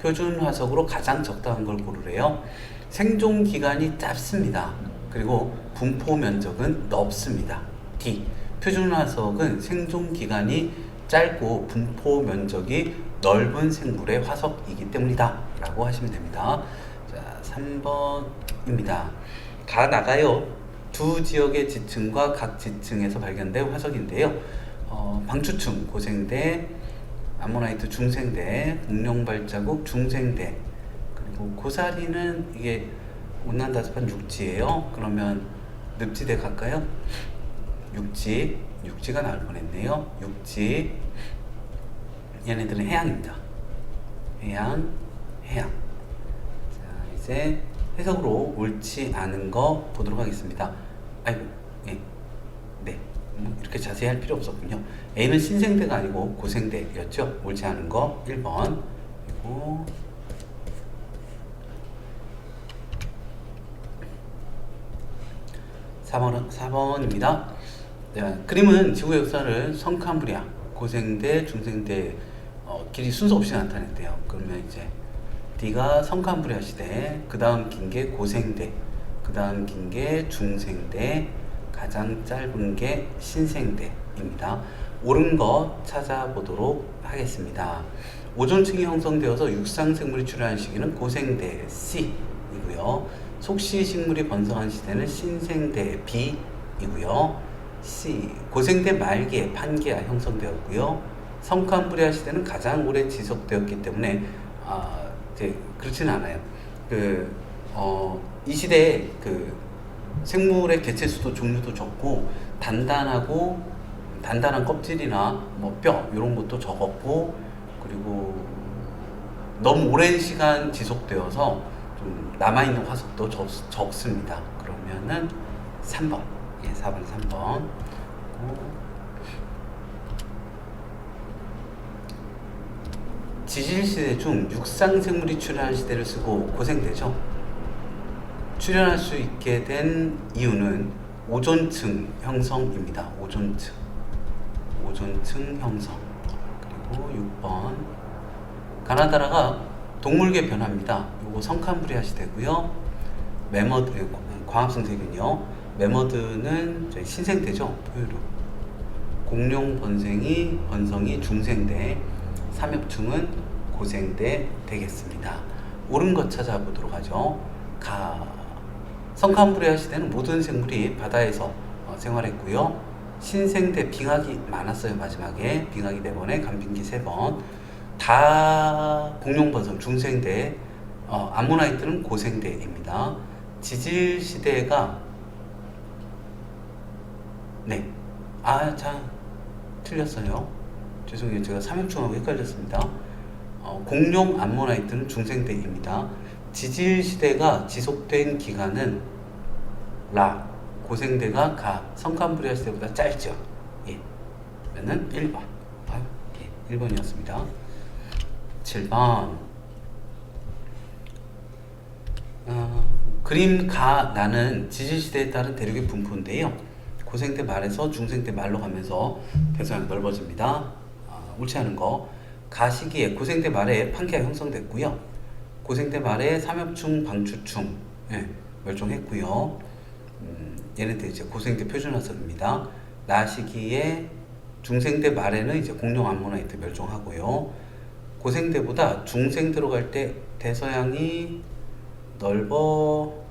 S1: 표준화석으로 가장 적당한 걸 고르래요. 생존 기간이 짧습니다. 그리고 분포 면적은 넓습니다. D. 표준화석은 생존 기간이 짧고 분포 면적이 넓은 생물의 화석이기 때문이다 라고 하시면 됩니다. 자, 3번입니다. 가 나가요. 두 지역의 지층과 각 지층에서 발견된 화석인데요. 방추층 고생대, 암모나이트 중생대, 공룡발자국 중생대, 그리고 고사리는 이게 온난다습한 육지예요. 그러면 늪지대 갈까요? 육지가 나올 뻔했네요. 육지. 얘네들은 해양입니다. 해양. 자, 이제 해석으로 옳지 않은 거 보도록 하겠습니다. 아이고, 예. 네. 이렇게 자세히 할 필요 없었군요. A는 신생대가 아니고 고생대였죠. 옳지 않은 거 1번. 그리고 4번입니다. 네, 그림은 지구 역사를 성캄브리아, 고생대, 중생대 길이 순서 없이 나타냈대요. 그러면 이제 D가 성캄브리아 시대, 그 다음 긴 게 고생대, 그 다음 긴 게 중생대, 가장 짧은 게 신생대입니다. 옳은 거 찾아보도록 하겠습니다. 오존층이 형성되어서 육상생물이 출현한 시기는 고생대 C이고요. 속시식물이 번성한 시대는 신생대 B이고요. C. 고생대 말기에 판게아 형성되었고요. 성캄브리아 시대는 가장 오래 지속되었기 때문에 그렇지는 않아요. 이 시대에 생물의 개체 수도 종류도 적고 단단한 껍질이나 뭐 뼈 이런 것도 적었고, 그리고 너무 오랜 시간 지속되어서 좀 남아있는 화석도 적습니다. 그러면은 3번. 예, 4번에 3번. 지질시대 중 육상생물이 출현한 시대를 쓰고 고생대죠. 출현할 수 있게 된 이유는 오존층 형성입니다. 오존층 형성. 그리고 6번. 가나다라가 동물계 변화입니다. 요거 성캄브리아 시대고요. 매머드, 광합성세균이요. 매머드는 저희 신생대죠. 포유류. 공룡 번성이 중생대, 삼엽충은 고생대 되겠습니다. 옳은 것 찾아보도록 하죠. 성캄브리아 시대는 모든 생물이 바다에서 생활했고요. 신생대 빙하기 많았어요. 마지막에 빙하기 4번에 간빙기 3번. 다 공룡번성 중생대, 암모나이트는 고생대입니다. 지질시대가 틀렸어요. 죄송해요. 제가 삼엽충하고 헷갈렸습니다. 공룡 암모나이트는 중생대입니다. 지질시대가 지속된 기간은 고생대가 성캄브리아 시대보다 짧죠. 예. 그러면은 1번. 1번이었습니다. 7번. 그림 나는 지질시대에 따른 대륙의 분포인데요. 고생대 말에서 중생대 말로 가면서 배수량이 넓어집니다. 옳지 않은 거. 가시기에 고생대 말에 판게아 형성됐고요. 고생대 말에 삼엽충, 방추충 멸종했고요. 얘네들 이제 고생대 표준화설입니다. 나시기에 중생대 말에는 이제 공룡 암모나이트 멸종하고요. 고생대보다 중생대로 갈 때 대서양이 넓어졌는데요.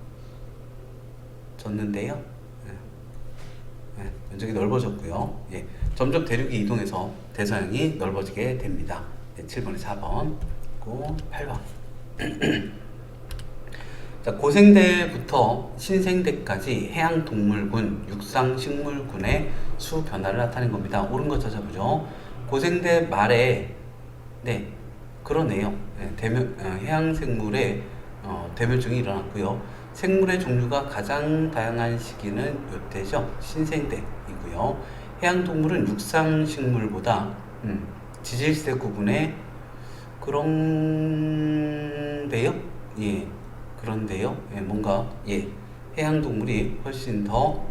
S1: 면적이 넓어졌고요. 점점 대륙이 이동해서 대서양이 넓어지게 됩니다. 7번에 4번, 그리고 8번. 자, 고생대부터 신생대까지 해양동물군, 육상식물군의 수 변화를 나타낸 겁니다. 옳은 거 찾아보죠. 고생대 말에 그러네요. 해양생물의 대멸종이 일어났고요. 생물의 종류가 가장 다양한 시기는 요때죠. 신생대이고요. 해양동물은 육상식물보다 지질시대 구분에 그런데요. 그런데요. 뭔가 해양동물이 훨씬 더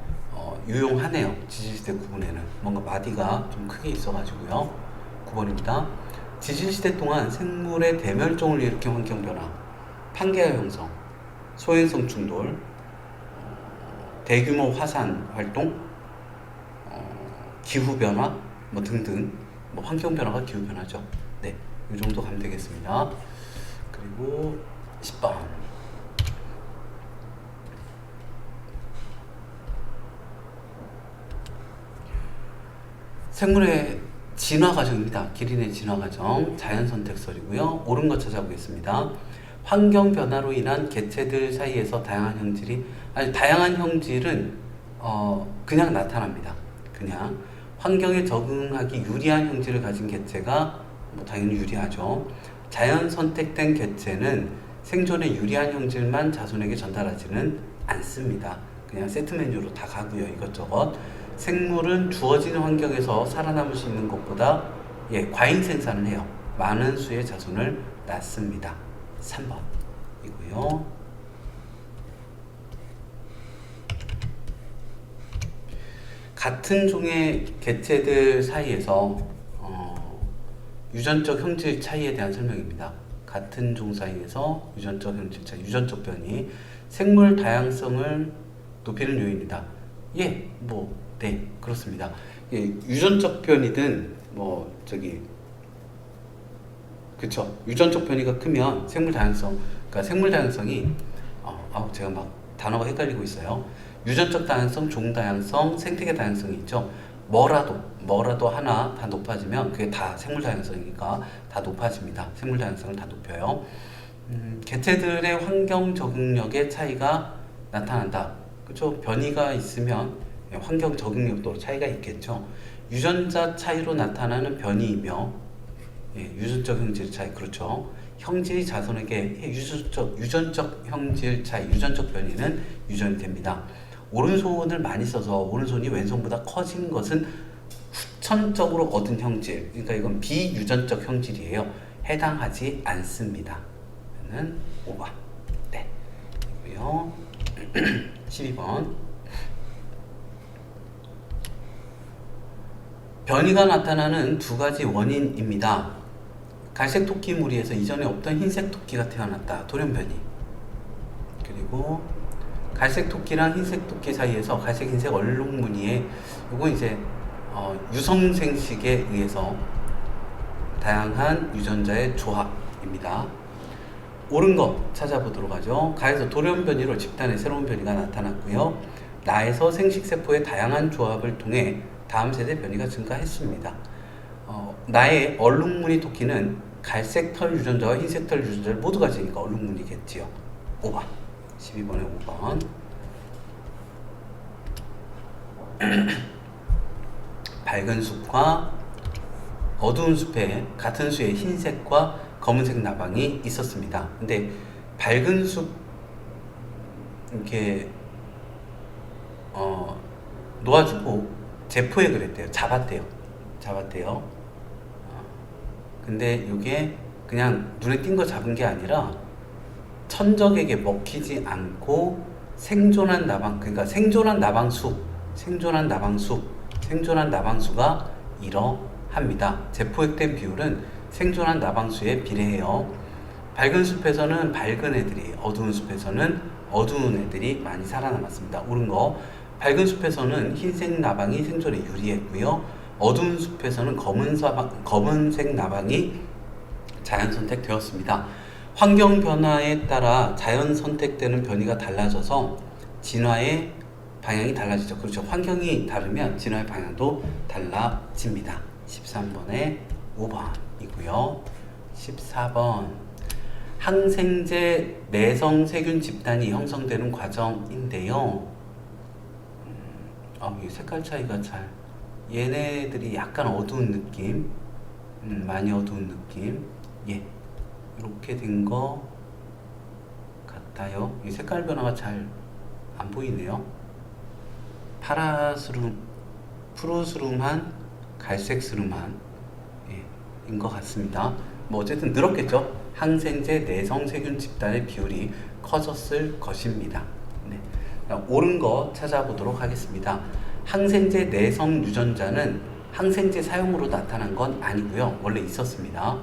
S1: 유용하네요. 지질시대 구분에는 뭔가 마디가 좀 크게 있어가지고요. 9번입니다. 지질시대 동안 생물의 대멸종을 일으킨 환경변화, 판게아 형성, 소행성 충돌, 대규모 화산 활동, 기후변화 등등, 환경변화가 기후변화죠. 이 정도 가면 되겠습니다. 그리고 10번. 생물의 진화 과정입니다. 기린의 진화 과정, 자연 선택설이고요. 옳은 거 찾아보겠습니다. 환경 변화로 인한 개체들 사이에서 다양한 형질은 그냥 나타납니다. 그냥 환경에 적응하기 유리한 형질을 가진 개체가 당연히 유리하죠. 자연 선택된 개체는 생존에 유리한 형질만 자손에게 전달하지는 않습니다. 그냥 세트 메뉴로 다 가고요. 이것저것. 생물은 주어지는 환경에서 살아남을 수 있는 것보다 과잉 생산을 해요. 많은 수의 자손을 낳습니다. 3번이고요. 같은 종의 개체들 사이에서 유전적 형질 차이에 대한 설명입니다. 같은 종 사이에서 유전적 형질 차이, 유전적 변이, 생물 다양성을 높이는 요인이다. 그렇습니다. 유전적 변이든 그쵸. 유전적 변이가 크면 생물 다양성이 제가 막 단어가 헷갈리고 있어요. 유전적 다양성, 종 다양성, 생태계 다양성이 있죠. 뭐라도 하나 다 높아지면 그게 다 생물 다양성이니까 다 높아집니다. 생물 다양성을 다 높여요. 개체들의 환경 적응력의 차이가 나타난다. 그렇죠? 변이가 있으면 환경 적응력도 차이가 있겠죠. 유전자 차이로 나타나는 변이이며 유전적 형질 차이, 그렇죠. 형질이 자손에게 유전적 형질 차이, 유전적 변이는 유전이 됩니다. 오른손을 많이 써서 오른손이 왼손보다 커진 것은 후천적으로 얻은 형질, 그러니까 이건 비유전적 형질이에요. 해당하지 않습니다. 는 5번. 이고요. 12번. 변이가 나타나는 두 가지 원인입니다. 갈색 토끼 무리에서 이전에 없던 흰색 토끼가 태어났다. 돌연변이. 그리고 갈색 토끼랑 흰색 토끼 사이에서 갈색 흰색 얼룩무늬에 요거 이제 유성생식에 의해서 다양한 유전자의 조합입니다. 옳은 거 찾아보도록 하죠. 가에서 돌연변이로 집단의 새로운 변이가 나타났고요. 나에서 생식세포의 다양한 조합을 통해 다음 세대 변이가 증가했습니다. 나의 얼룩무늬 토끼는 갈색 털 유전자와 흰색 털 유전자를 모두 가지니까 얼룩무늬겠지요. 5번. 12번에 5번. 밝은 숲과 어두운 숲에 같은 수의 흰색과 검은색 나방이 있었습니다. 근데 밝은 숲 이렇게 놓아주고 제포에 그랬대요. 잡았대요. 근데 이게 그냥 눈에 띈 거 잡은 게 아니라 천적에게 먹히지 않고 생존한 나방, 그러니까 생존한 나방수가 이러합니다. 제포획된 비율은 생존한 나방수에 비례해요. 밝은 숲에서는 밝은 애들이, 어두운 숲에서는 어두운 애들이 많이 살아남았습니다. 옳은 거. 밝은 숲에서는 흰색 나방이 생존에 유리했고요. 어두운 숲에서는 검은색 나방이 자연 선택되었습니다. 환경 변화에 따라 자연 선택되는 변이가 달라져서 진화의 방향이 달라지죠. 그렇죠. 환경이 다르면 진화의 방향도 달라집니다. 13번에 5번이고요. 14번 항생제 내성 세균 집단이 형성되는 과정인데요. 이 색깔 차이가 잘 얘네들이 약간 어두운 느낌, 많이 어두운 느낌, 예, 이렇게 된 거 같아요. 이 색깔 변화가 잘 안 보이네요. 파라스름, 푸르스름한, 갈색스름한, 예, 인 것 같습니다. 뭐 어쨌든 늘었겠죠. 항생제 내성 세균 집단의 비율이 커졌을 것입니다. 네. 옳은 거 찾아보도록 하겠습니다. 항생제 내성 유전자는 항생제 사용으로 나타난 건 아니고요. 원래 있었습니다.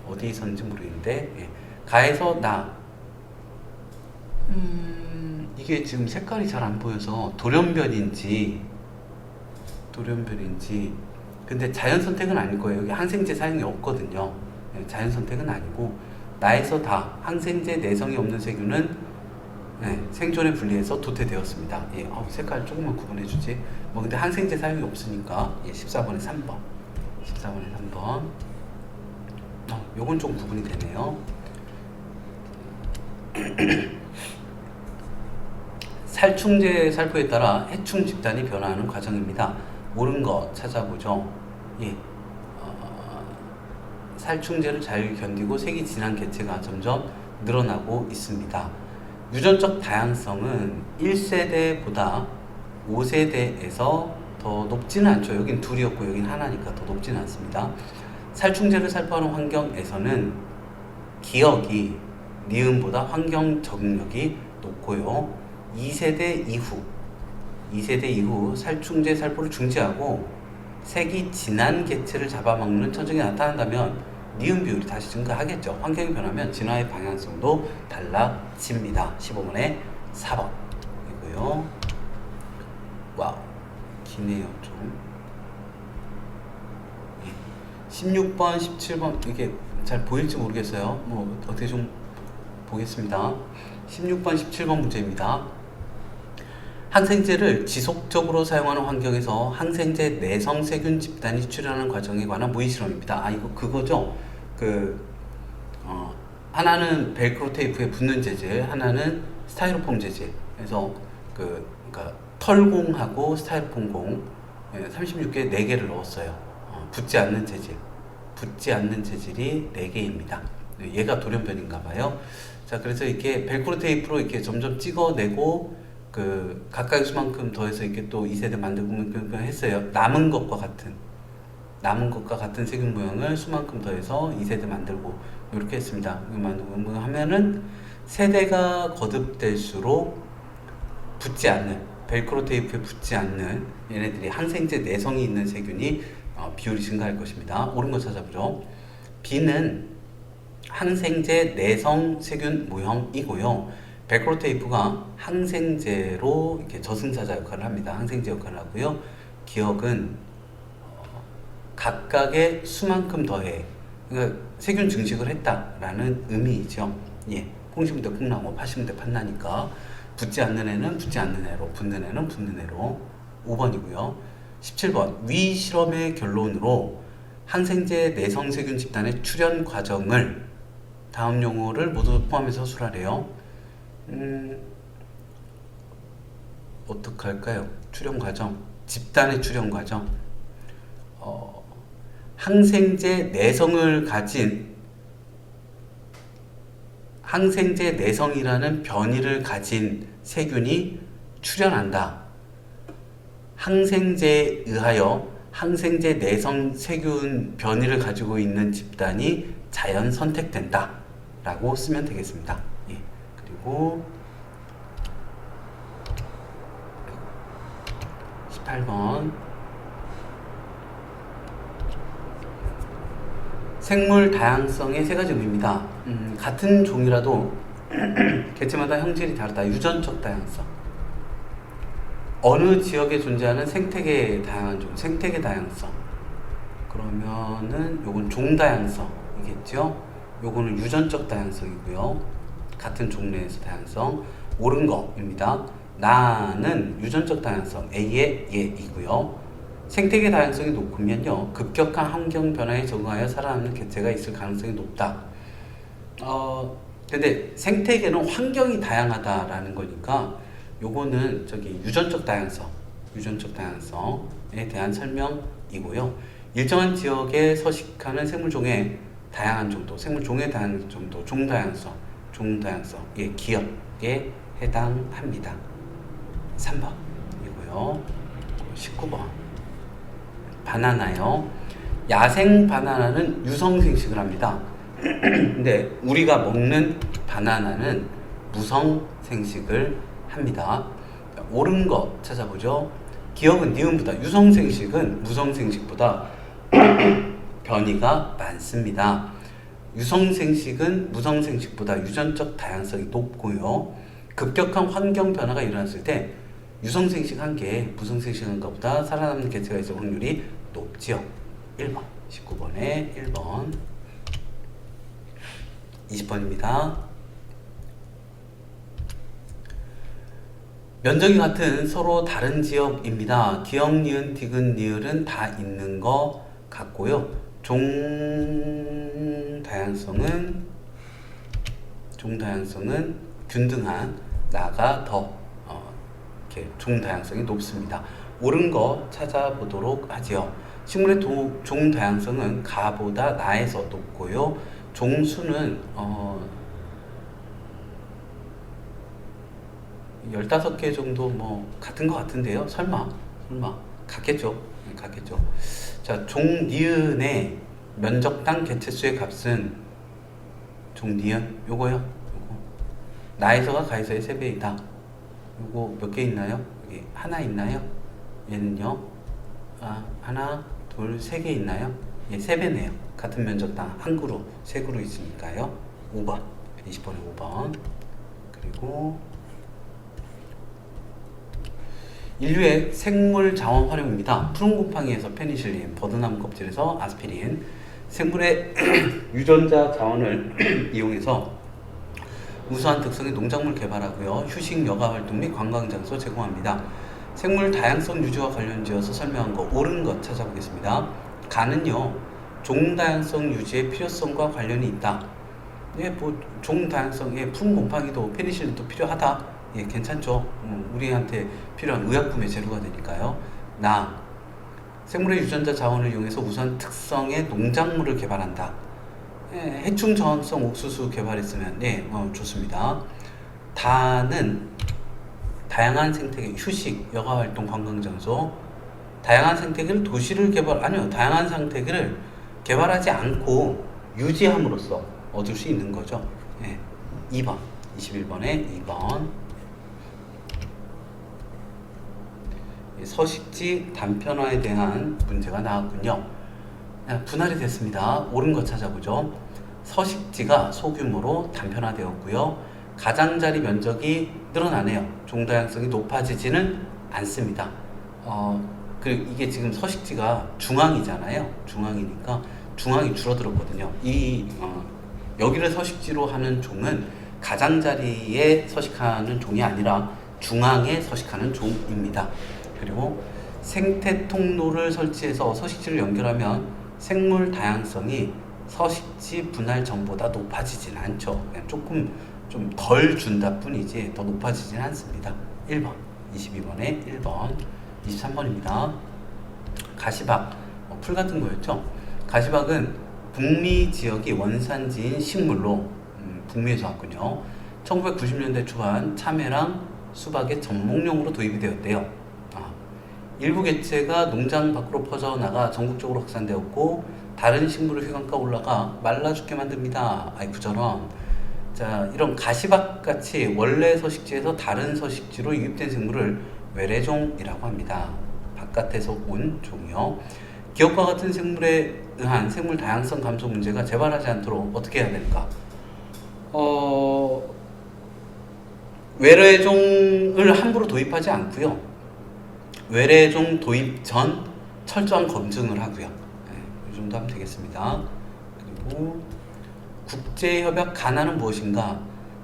S1: 어디에 있었는지 모르겠는데, 예. 가에서 나. 이게 지금 색깔이 잘 안 보여서 돌연변인지 근데 자연 선택은 아닐 거예요. 여기 항생제 사용이 없거든요. 예, 자연 선택은 아니고 나에서 다 항생제 내성이 없는 세균은 생존에 분리해서 도태되었습니다. 예, 색깔 조금만 구분해 주지. 뭐 근데 항생제 사용이 없으니까 14번에 3번. 14번에 3번. 요건 좀 구분이 되네요. 살충제 살포에 따라 해충 집단이 변화하는 과정입니다. 옳은 거 찾아보죠. 예. 살충제를 잘 견디고 색이 진한 개체가 점점 늘어나고 있습니다. 유전적 다양성은 1세대보다 5세대에서 더 높지는 않죠. 여긴 둘이었고 여긴 하나니까 더 높지는 않습니다. 살충제를 살포하는 환경에서는 기억이 니은보다 환경 적응력이 높고요. 2세대 이후 살충제 살포를 중지하고 색이 진한 개체를 잡아먹는 천적이 나타난다면 니은 비율이 다시 증가하겠죠. 환경이 변하면 진화의 방향성도 달라집니다. 15번에 4번이고요. 와우, 기네요 좀. 16번, 17번 이게 잘 보일지 모르겠어요. 뭐 어떻게 좀 보겠습니다. 16번, 17번 문제입니다. 항생제를 지속적으로 사용하는 환경에서 항생제 내성 세균 집단이 출현하는 과정에 관한 모의 실험입니다. 이거 그거죠. 하나는 벨크로 테이프에 붙는 재질, 하나는 스타이로폼 재질. 그래서 그러니까 털공하고 스타이로폼공 36개 4개를 넣었어요. 붙지 않는 재질이 4개입니다. 얘가 돌연변인가 봐요. 자, 그래서 이렇게 벨크로 테이프로 이렇게 점점 찍어내고 각각의 수만큼 더해서 이렇게 또 2세대 만들고 했어요. 남은 것과 같은 세균 모양을 수만큼 더해서 2세대 만들고 이렇게 했습니다. 만들고 하면은 세대가 거듭될수록 붙지 않는 벨크로 테이프에 붙지 않는 얘네들이 항생제 내성이 있는 세균이 비율이 증가할 것입니다. 옳은 거 찾아보죠. B는 항생제 내성 세균 모형이고요. 벨크로 테이프가 항생제로 이렇게 저승사자 역할을 합니다. 항생제 역할을 하고요. 기억은 각각의 수만큼 더해. 그러니까 세균 증식을 했다라는 의미이죠. 예, 콩심대 콩나무, 파심대 판나니까 붙지 않는 애는 붙지 않는 애로, 붙는 애는 붙는 애로. 5번이고요. 17번 위 실험의 결론으로 항생제 내성 세균 집단의 출현 과정을 다음 용어를 모두 포함해서 수라래요. 어떡할까요? 출현 과정, 집단의 출현 과정. 항생제 내성이라는 변이를 가진 세균이 출현한다. 항생제에 의하여 항생제 내성 세균 변이를 가지고 있는 집단이 자연 선택된다 라고 쓰면 되겠습니다. 예. 그리고 18번 생물 다양성의 세 가지 의미입니다. 같은 종이라도 개체마다 형질이 다르다. 유전적 다양성. 어느 지역에 존재하는 생태계의 다양한 종, 생태계 다양성. 그러면은 요건 종다양성이겠죠. 요거는 유전적 다양성이고요. 같은 종내에서 다양성. 옳은 거입니다. 나는 유전적 다양성 A의 예이고요. 생태계 다양성이 높으면요, 급격한 환경 변화에 적응하여 살아남는 개체가 있을 가능성이 높다. 근데 생태계는 환경이 다양하다라는 거니까 요거는 저기 유전적 다양성에 대한 설명이고요. 일정한 지역에 서식하는 생물종의 다양한 정도, 생물종의 다양한 정도, 종다양성의 기억에 해당합니다. 3번이고요. 19번. 바나나요. 야생 바나나는 유성 생식을 합니다. 근데 우리가 먹는 바나나는 무성 생식을 합니다. 옳은 거 찾아보죠. 기억은 니은보다, 유성 생식은 무성 생식보다 변이가 많습니다. 유성 생식은 무성 생식보다 유전적 다양성이 높고요. 급격한 환경 변화가 일어났을 때 유성 생식 한 개, 무성 생식 한 것보다 살아남는 개체가 있을 확률이 높지요. 1번, 19번에 1번. 20번입니다. 면적이 같은 서로 다른 지역입니다. 기역, 니은, 디귿, 니을은 다 있는 것 같고요. 종다양성은 균등한 나가 더 이렇게 종다양성이 높습니다. 옳은 거 찾아보도록 하지요. 식물의 종다양성은 가보다 나에서 높고요. 종수는 15개 정도 뭐 같은 것 같은데요. 설마 같겠죠. 자, 종니은의 면적당 개체수의 값은 종니은 요거 나에서가 가에서의 3배이다. 요거 몇 개 있나요? 여기 하나 있나요? 얘는요. 하나, 둘, 3개 있나요? 예, 3배네요. 같은 면적당 한 그루, 3그루 있으니까요. 5번, 20번에 5번. 그리고 인류의 생물 자원 활용입니다. 푸른 곰팡이에서 페니실린, 버드나무 껍질에서 아스피린, 생물의 유전자 자원을 이용해서 우수한 특성의 농작물 개발하고요. 휴식, 여가 활동 및 관광 장소 제공합니다. 생물 다양성 유지와 관련지어서 설명한 거, 옳은 것 찾아보겠습니다. 가는요, 종다양성 유지의 필요성과 관련이 있다. 예, 뭐 종다양성, 예, 푸른 곰팡이도 페니실린도 필요하다. 예, 괜찮죠. 우리한테 필요한 의약품의 재료가 되니까요. 생물의 유전자 자원을 이용해서 우수한 특성의 농작물을 개발한다. 예, 해충 저항성 옥수수 개발했으면 좋습니다. 다는 다양한 생태계, 휴식, 여가활동, 관광장소, 다양한 생태계를 도시를 다양한 생태계를 개발하지 않고 유지함으로써 얻을 수 있는 거죠. 예, 2번, 21번에 2번. 서식지 단편화에 대한 문제가 나왔군요. 분할이 됐습니다. 옳은 거 찾아보죠. 서식지가 소규모로 단편화되었고요. 가장자리 면적이 늘어나네요. 종다양성이 높아지지는 않습니다. 그리고 이게 지금 서식지가 중앙이잖아요. 중앙이니까 중앙이 줄어들었거든요. 여기를 서식지로 하는 종은 가장자리에 서식하는 종이 아니라 중앙에 서식하는 종입니다. 그리고 생태 통로를 설치해서 서식지를 연결하면 생물 다양성이 서식지 분할 전보다 높아지진 않죠. 그냥 조금 좀 덜 준다 뿐이지 더 높아지진 않습니다. 1번, 22번에 1번, 23번입니다. 가시박, 풀 같은 거였죠. 가시박은 북미 지역이 원산지인 식물로 북미에서 왔군요. 1990년대 초반 참외랑 수박의 전목용으로 도입이 되었대요. 일부 개체가 농장 밖으로 퍼져나가 전국적으로 확산되었고 다른 식물의 휘감가 올라가 말라 죽게 만듭니다. 아이쿠 저런. 자, 이런 가시박같이 원래 서식지에서 다른 서식지로 유입된 생물을 외래종이라고 합니다. 바깥에서 온 종이요. 기업과 같은 생물에 의한 생물 다양성 감소 문제가 재발하지 않도록 어떻게 해야 될까? 외래종을 함부로 도입하지 않고요. 외래종 도입 전 철저한 검증을 하고요. 이 정도 하면 되겠습니다. 그리고 국제협약 가나는 무엇인가?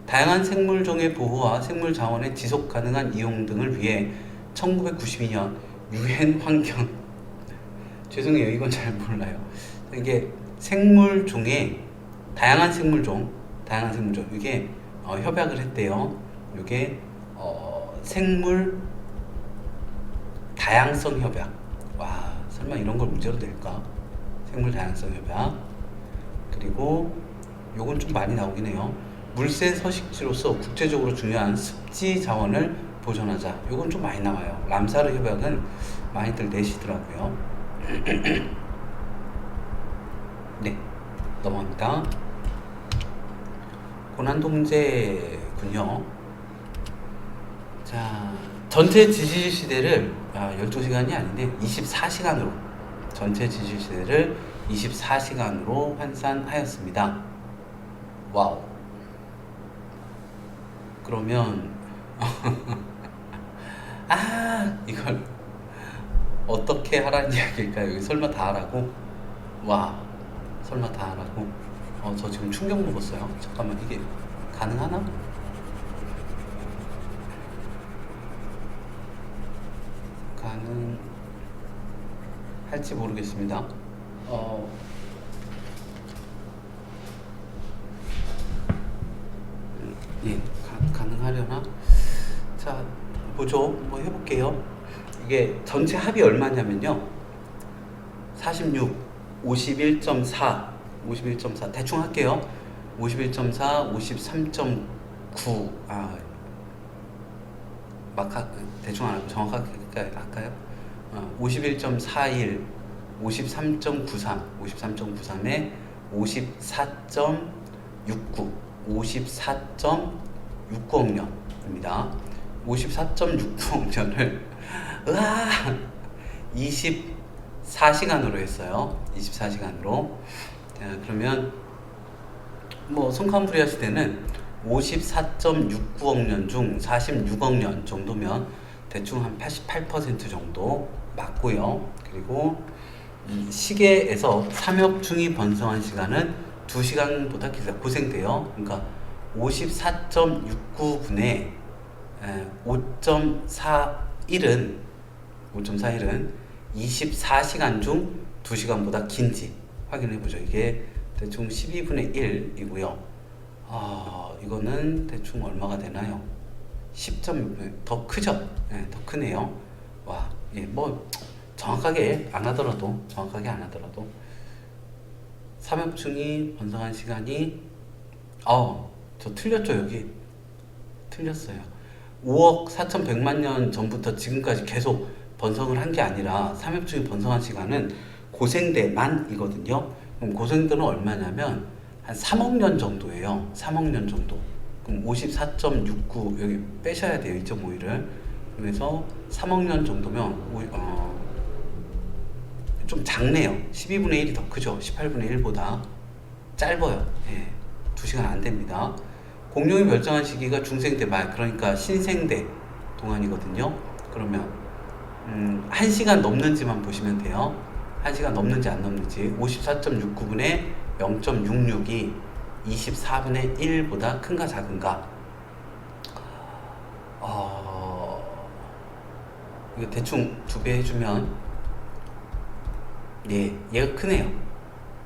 S1: 다양한 생물종의 보호와 생물 자원의 지속 가능한 이용 등을 위해 1992년 유엔 환경 죄송해요, 이건 잘 몰라요. 이게 생물종의 다양한 생물종 이게 협약을 했대요. 이게 생물 다양성 협약. 와, 설마 이런 걸 문제로 낼까? 생물 다양성 협약. 그리고 요건 좀 많이 나오긴 해요. 물새 서식지로서 국제적으로 중요한 습지 자원을 보존하자. 요건 좀 많이 나와요. 람사르 협약은 많이들 내시더라고요. 네, 넘어갑니다. 고난도문제군요. 자, 전체 지질 시대를 12시간이 아닌데 24시간으로 전체 지질 시대를 24시간으로 환산하였습니다. 와우. 그러면 이걸 어떻게 하라는 이야기일까요? 여기 설마 다 하라고? 와, 설마 다 하라고? 저 지금 충격 먹었어요. 잠깐만, 이게 가능하나? 가능할지 모르겠습니다. 예, 가능하려나? 자, 보죠. 뭐 해볼게요. 이게 전체 합이 얼마냐면요. 46, 51.4 대충 할게요. 51.4, 53.9 대충 안 하고 정확하게 할까요? 51.41, 53.93에 54.69, 54.69억 년입니다. 54.69억 년을 24시간으로 했어요. 24시간으로. 그러면 뭐 성칸브리아 시대는 54.69억 년 중 46억 년 정도면 대충 한 88% 정도 맞고요. 그리고 시계에서 삼엽충이 번성한 시간은 2시간보다 길다. 고생돼요. 그러니까 54.69분에 5.41은 24시간 중 2시간보다 긴지 확인해보죠. 이게 대충 12분의 1이고요. 이거는 대충 얼마가 되나요? 10점 더 크죠? 네, 더 크네요. 와, 예, 뭐 정확하게 안 하더라도 삼엽충이 번성한 시간이 저 틀렸죠. 여기 틀렸어요. 5억 4,100만 년 전부터 지금까지 계속 번성을 한 게 아니라 삼엽충이 번성한 시간은 고생대만이거든요. 그럼 고생대는 얼마냐면 한 3억 년 정도예요. 3억 년 정도. 그럼 54.69 여기 빼셔야 돼요. 2.51을. 그래서 3억 년 정도면 좀 작네요. 12분의 1이 더 크죠. 18분의 1보다 짧아요. 예, 2시간 안 됩니다. 공룡이 멸종한 시기가 중생대 말, 그러니까 신생대 동안이거든요. 그러면 1시간 넘는지만 보시면 돼요. 1시간 넘는지 안 넘는지. 54.69분에 0.66이 24분의 1보다 큰가 작은가? 이거 대충 2배 해주면 예, 얘가 크네요.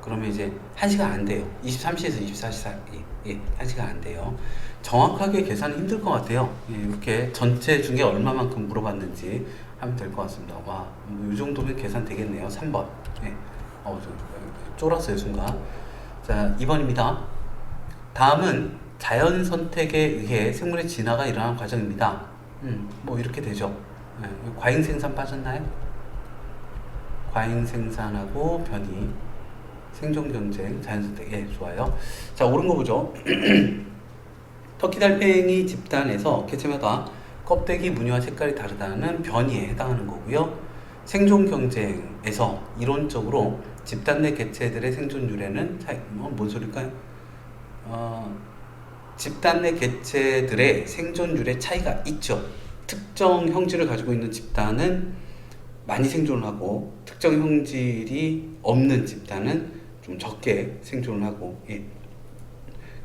S1: 그러면 이제 1시간 안 돼요. 23시에서 24시 사이. 예, 1시간 안 돼요. 정확하게 계산은 힘들 것 같아요. 예, 이렇게 전체 중에 얼마만큼 물어봤는지 하면 될 것 같습니다. 와, 이 정도면 계산 되겠네요. 3번. 예. 쫄았어요, 순간. 자, 2번입니다. 다음은 자연 선택에 의해 생물의 진화가 일어나는 과정입니다. 뭐 이렇게 되죠. 예, 과잉 생산 빠졌나요? 과잉 생산하고 변이, 생존 경쟁, 자연 선택. 예, 좋아요. 자, 옳은 거 보죠. 터키 달팽이 집단에서 개체마다 껍데기 무늬와 색깔이 다르다는 변이에 해당하는 거고요. 생존 경쟁에서 이론적으로 집단 내 개체들의 생존율에는 뭔 소릴까요? 집단 내 개체들의 생존율에 차이가 있죠. 특정 형질을 가지고 있는 집단은 많이 생존을 하고 특정 형질이 없는 집단은 좀 적게 생존을 하고 예.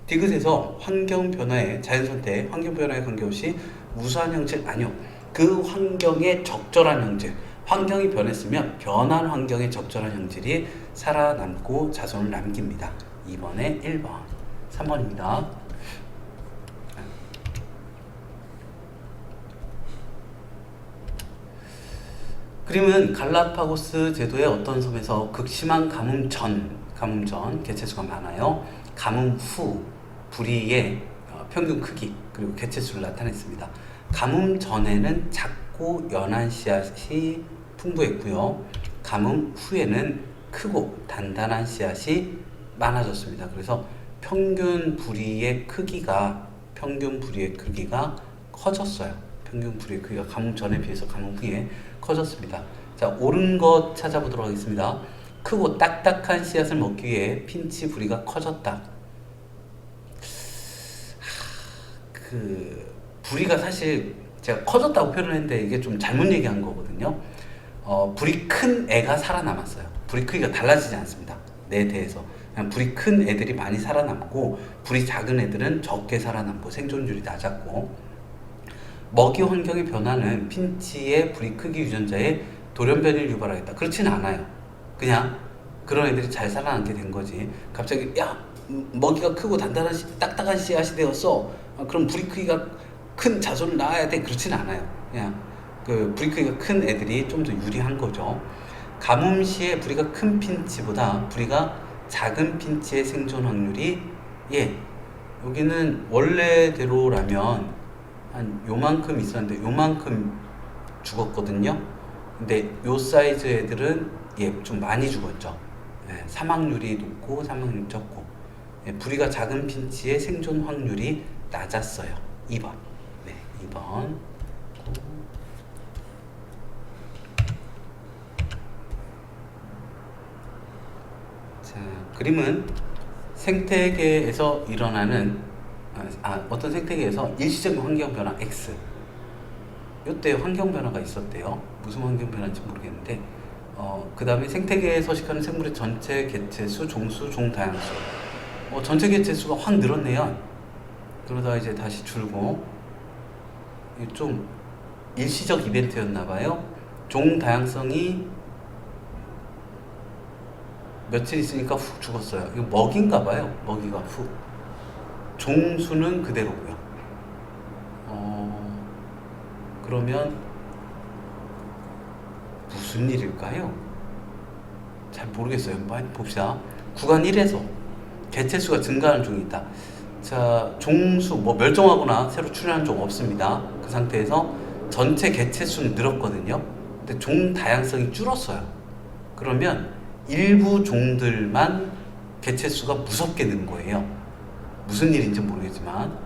S1: 디귿에서 환경 변화에 자연 선택, 환경 변화에 관계없이 무수한 형질 아니요. 그 환경에 적절한 형질, 환경이 변했으면 변한 환경에 적절한 형질이 살아남고 자손을 남깁니다. 2번에 1번, 3번입니다. 그림은 갈라파고스 제도의 어떤 섬에서 극심한 가뭄 전 개체수가 많아요. 가뭄 후 부리의 평균 크기 그리고 개체수를 나타냈습니다. 가뭄 전에는 작고 연한 씨앗이 풍부했고요. 가뭄 후에는 크고 단단한 씨앗이 많아졌습니다. 그래서 평균 부리의 크기가 커졌어요. 평균 부리의 크기가 가뭄 전에 비해서 가뭄 후에 커졌습니다. 자, 옳은 것 찾아보도록 하겠습니다. 크고 딱딱한 씨앗을 먹기 위해 핀치 부리가 커졌다. 그 부리가 사실 제가 커졌다고 표현을 했는데 이게 좀 잘못 얘기한 거거든요. 불이 큰 애가 살아남았어요. 불이 크기가 달라지지 않습니다. 내 대해서 그냥 불이 큰 애들이 많이 살아남고 불이 작은 애들은 적게 살아남고 생존율이 낮았고, 먹이 환경의 변화는 핀치의 불이 크기 유전자에 돌연변이를 유발하겠다. 그렇지는 않아요. 그냥 그런 애들이 잘 살아남게 된 거지. 갑자기 야 먹이가 크고 단단한 딱딱한 씨앗이 되었어. 그럼 불이 크기가 큰 자손을 낳아야 돼. 그렇지는 않아요. 그냥 그 불이 크기가 큰 애들이 좀 더 유리한 거죠. 가뭄 시에 부리가 큰 핀치보다 부리가 작은 핀치의 생존 확률이 여기는 원래대로라면 한 요만큼 있었는데 요만큼 죽었거든요. 근데 요 사이즈 애들은 좀 많이 죽었죠. 사망률이 높고 사망률이 적고 부리가 작은 핀치의 생존 확률이 낮았어요. 2번. 네, 2번. 자, 그림은 생태계에서 일어나는 어떤 생태계에서 일시적인 환경 변화 X. 이때 환경 변화가 있었대요. 무슨 환경 변화인지 모르겠는데 그 다음에 생태계에 서식하는 생물의 전체 개체수, 종수, 종다양수. 전체 개체수가 확 늘었네요. 그러다가 이제 다시 줄고 좀 일시적 이벤트였나봐요. 종다양성이 며칠 있으니까 훅 죽었어요. 이거 먹인가봐요. 먹이가 훅. 종수는 그대로고요. 그러면 무슨 일일까요? 잘 모르겠어요. 많이 봅시다. 구간 1에서 개체수가 증가하는 종이 있다. 자, 종수 멸종하거나 새로 출현한 종 없습니다. 그 상태에서 전체 개체수는 늘었거든요. 근데 종 다양성이 줄었어요. 그러면 일부 종들만 개체수가 무섭게 는 거예요. 무슨 일인지 모르겠지만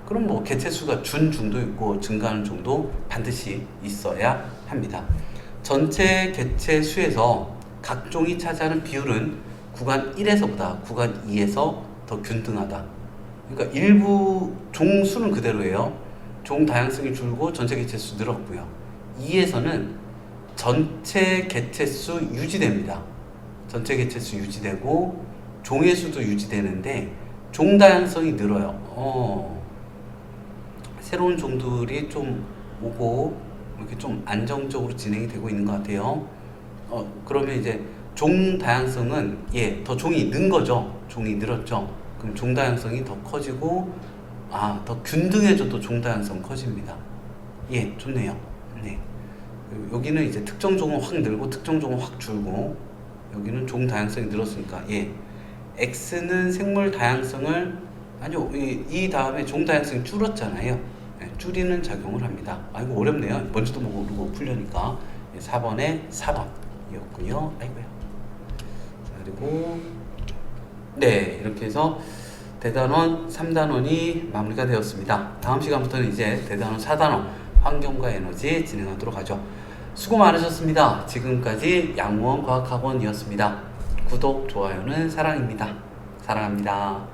S1: 그럼 개체수가 준 종도 있고 증가하는 종도 반드시 있어야 합니다. 전체 개체수에서 각 종이 차지하는 비율은 구간 1에서보다 구간 2에서 더 균등하다. 그러니까 일부 종수는 그대로예요. 종 다양성이 줄고 전체 개체수 늘었고요. 2에서는 전체 개체수 유지됩니다. 전체 개체수 유지되고 종의 수도 유지되는데 종 다양성이 늘어요. 새로운 종들이 좀 오고 이렇게 좀 안정적으로 진행이 되고 있는 것 같아요. 그러면 이제 종 다양성은 더 종이 는 거죠. 종이 늘었죠. 그럼 종 다양성이 더 커지고 더 균등해져도 종 다양성 커집니다. 좋네요. 네. 여기는 이제 특정 종은 확 늘고 특정 종은 확 줄고 여기는 종 다양성이 늘었으니까 X는 생물 다양성을 아니요 이 다음에 종 다양성이 줄었잖아요. 줄이는 작용을 합니다. 이거 어렵네요. 뭔지도 모르고 풀려니까 4번에 4번이었고요. 아이고야. 그리고 이렇게 해서 대단원 3단원이 마무리가 되었습니다. 다음 시간부터는 이제 대단원 4단원 환경과 에너지 진행하도록 하죠. 수고 많으셨습니다. 지금까지 양무원 과학학원이었습니다. 구독, 좋아요는 사랑입니다. 사랑합니다.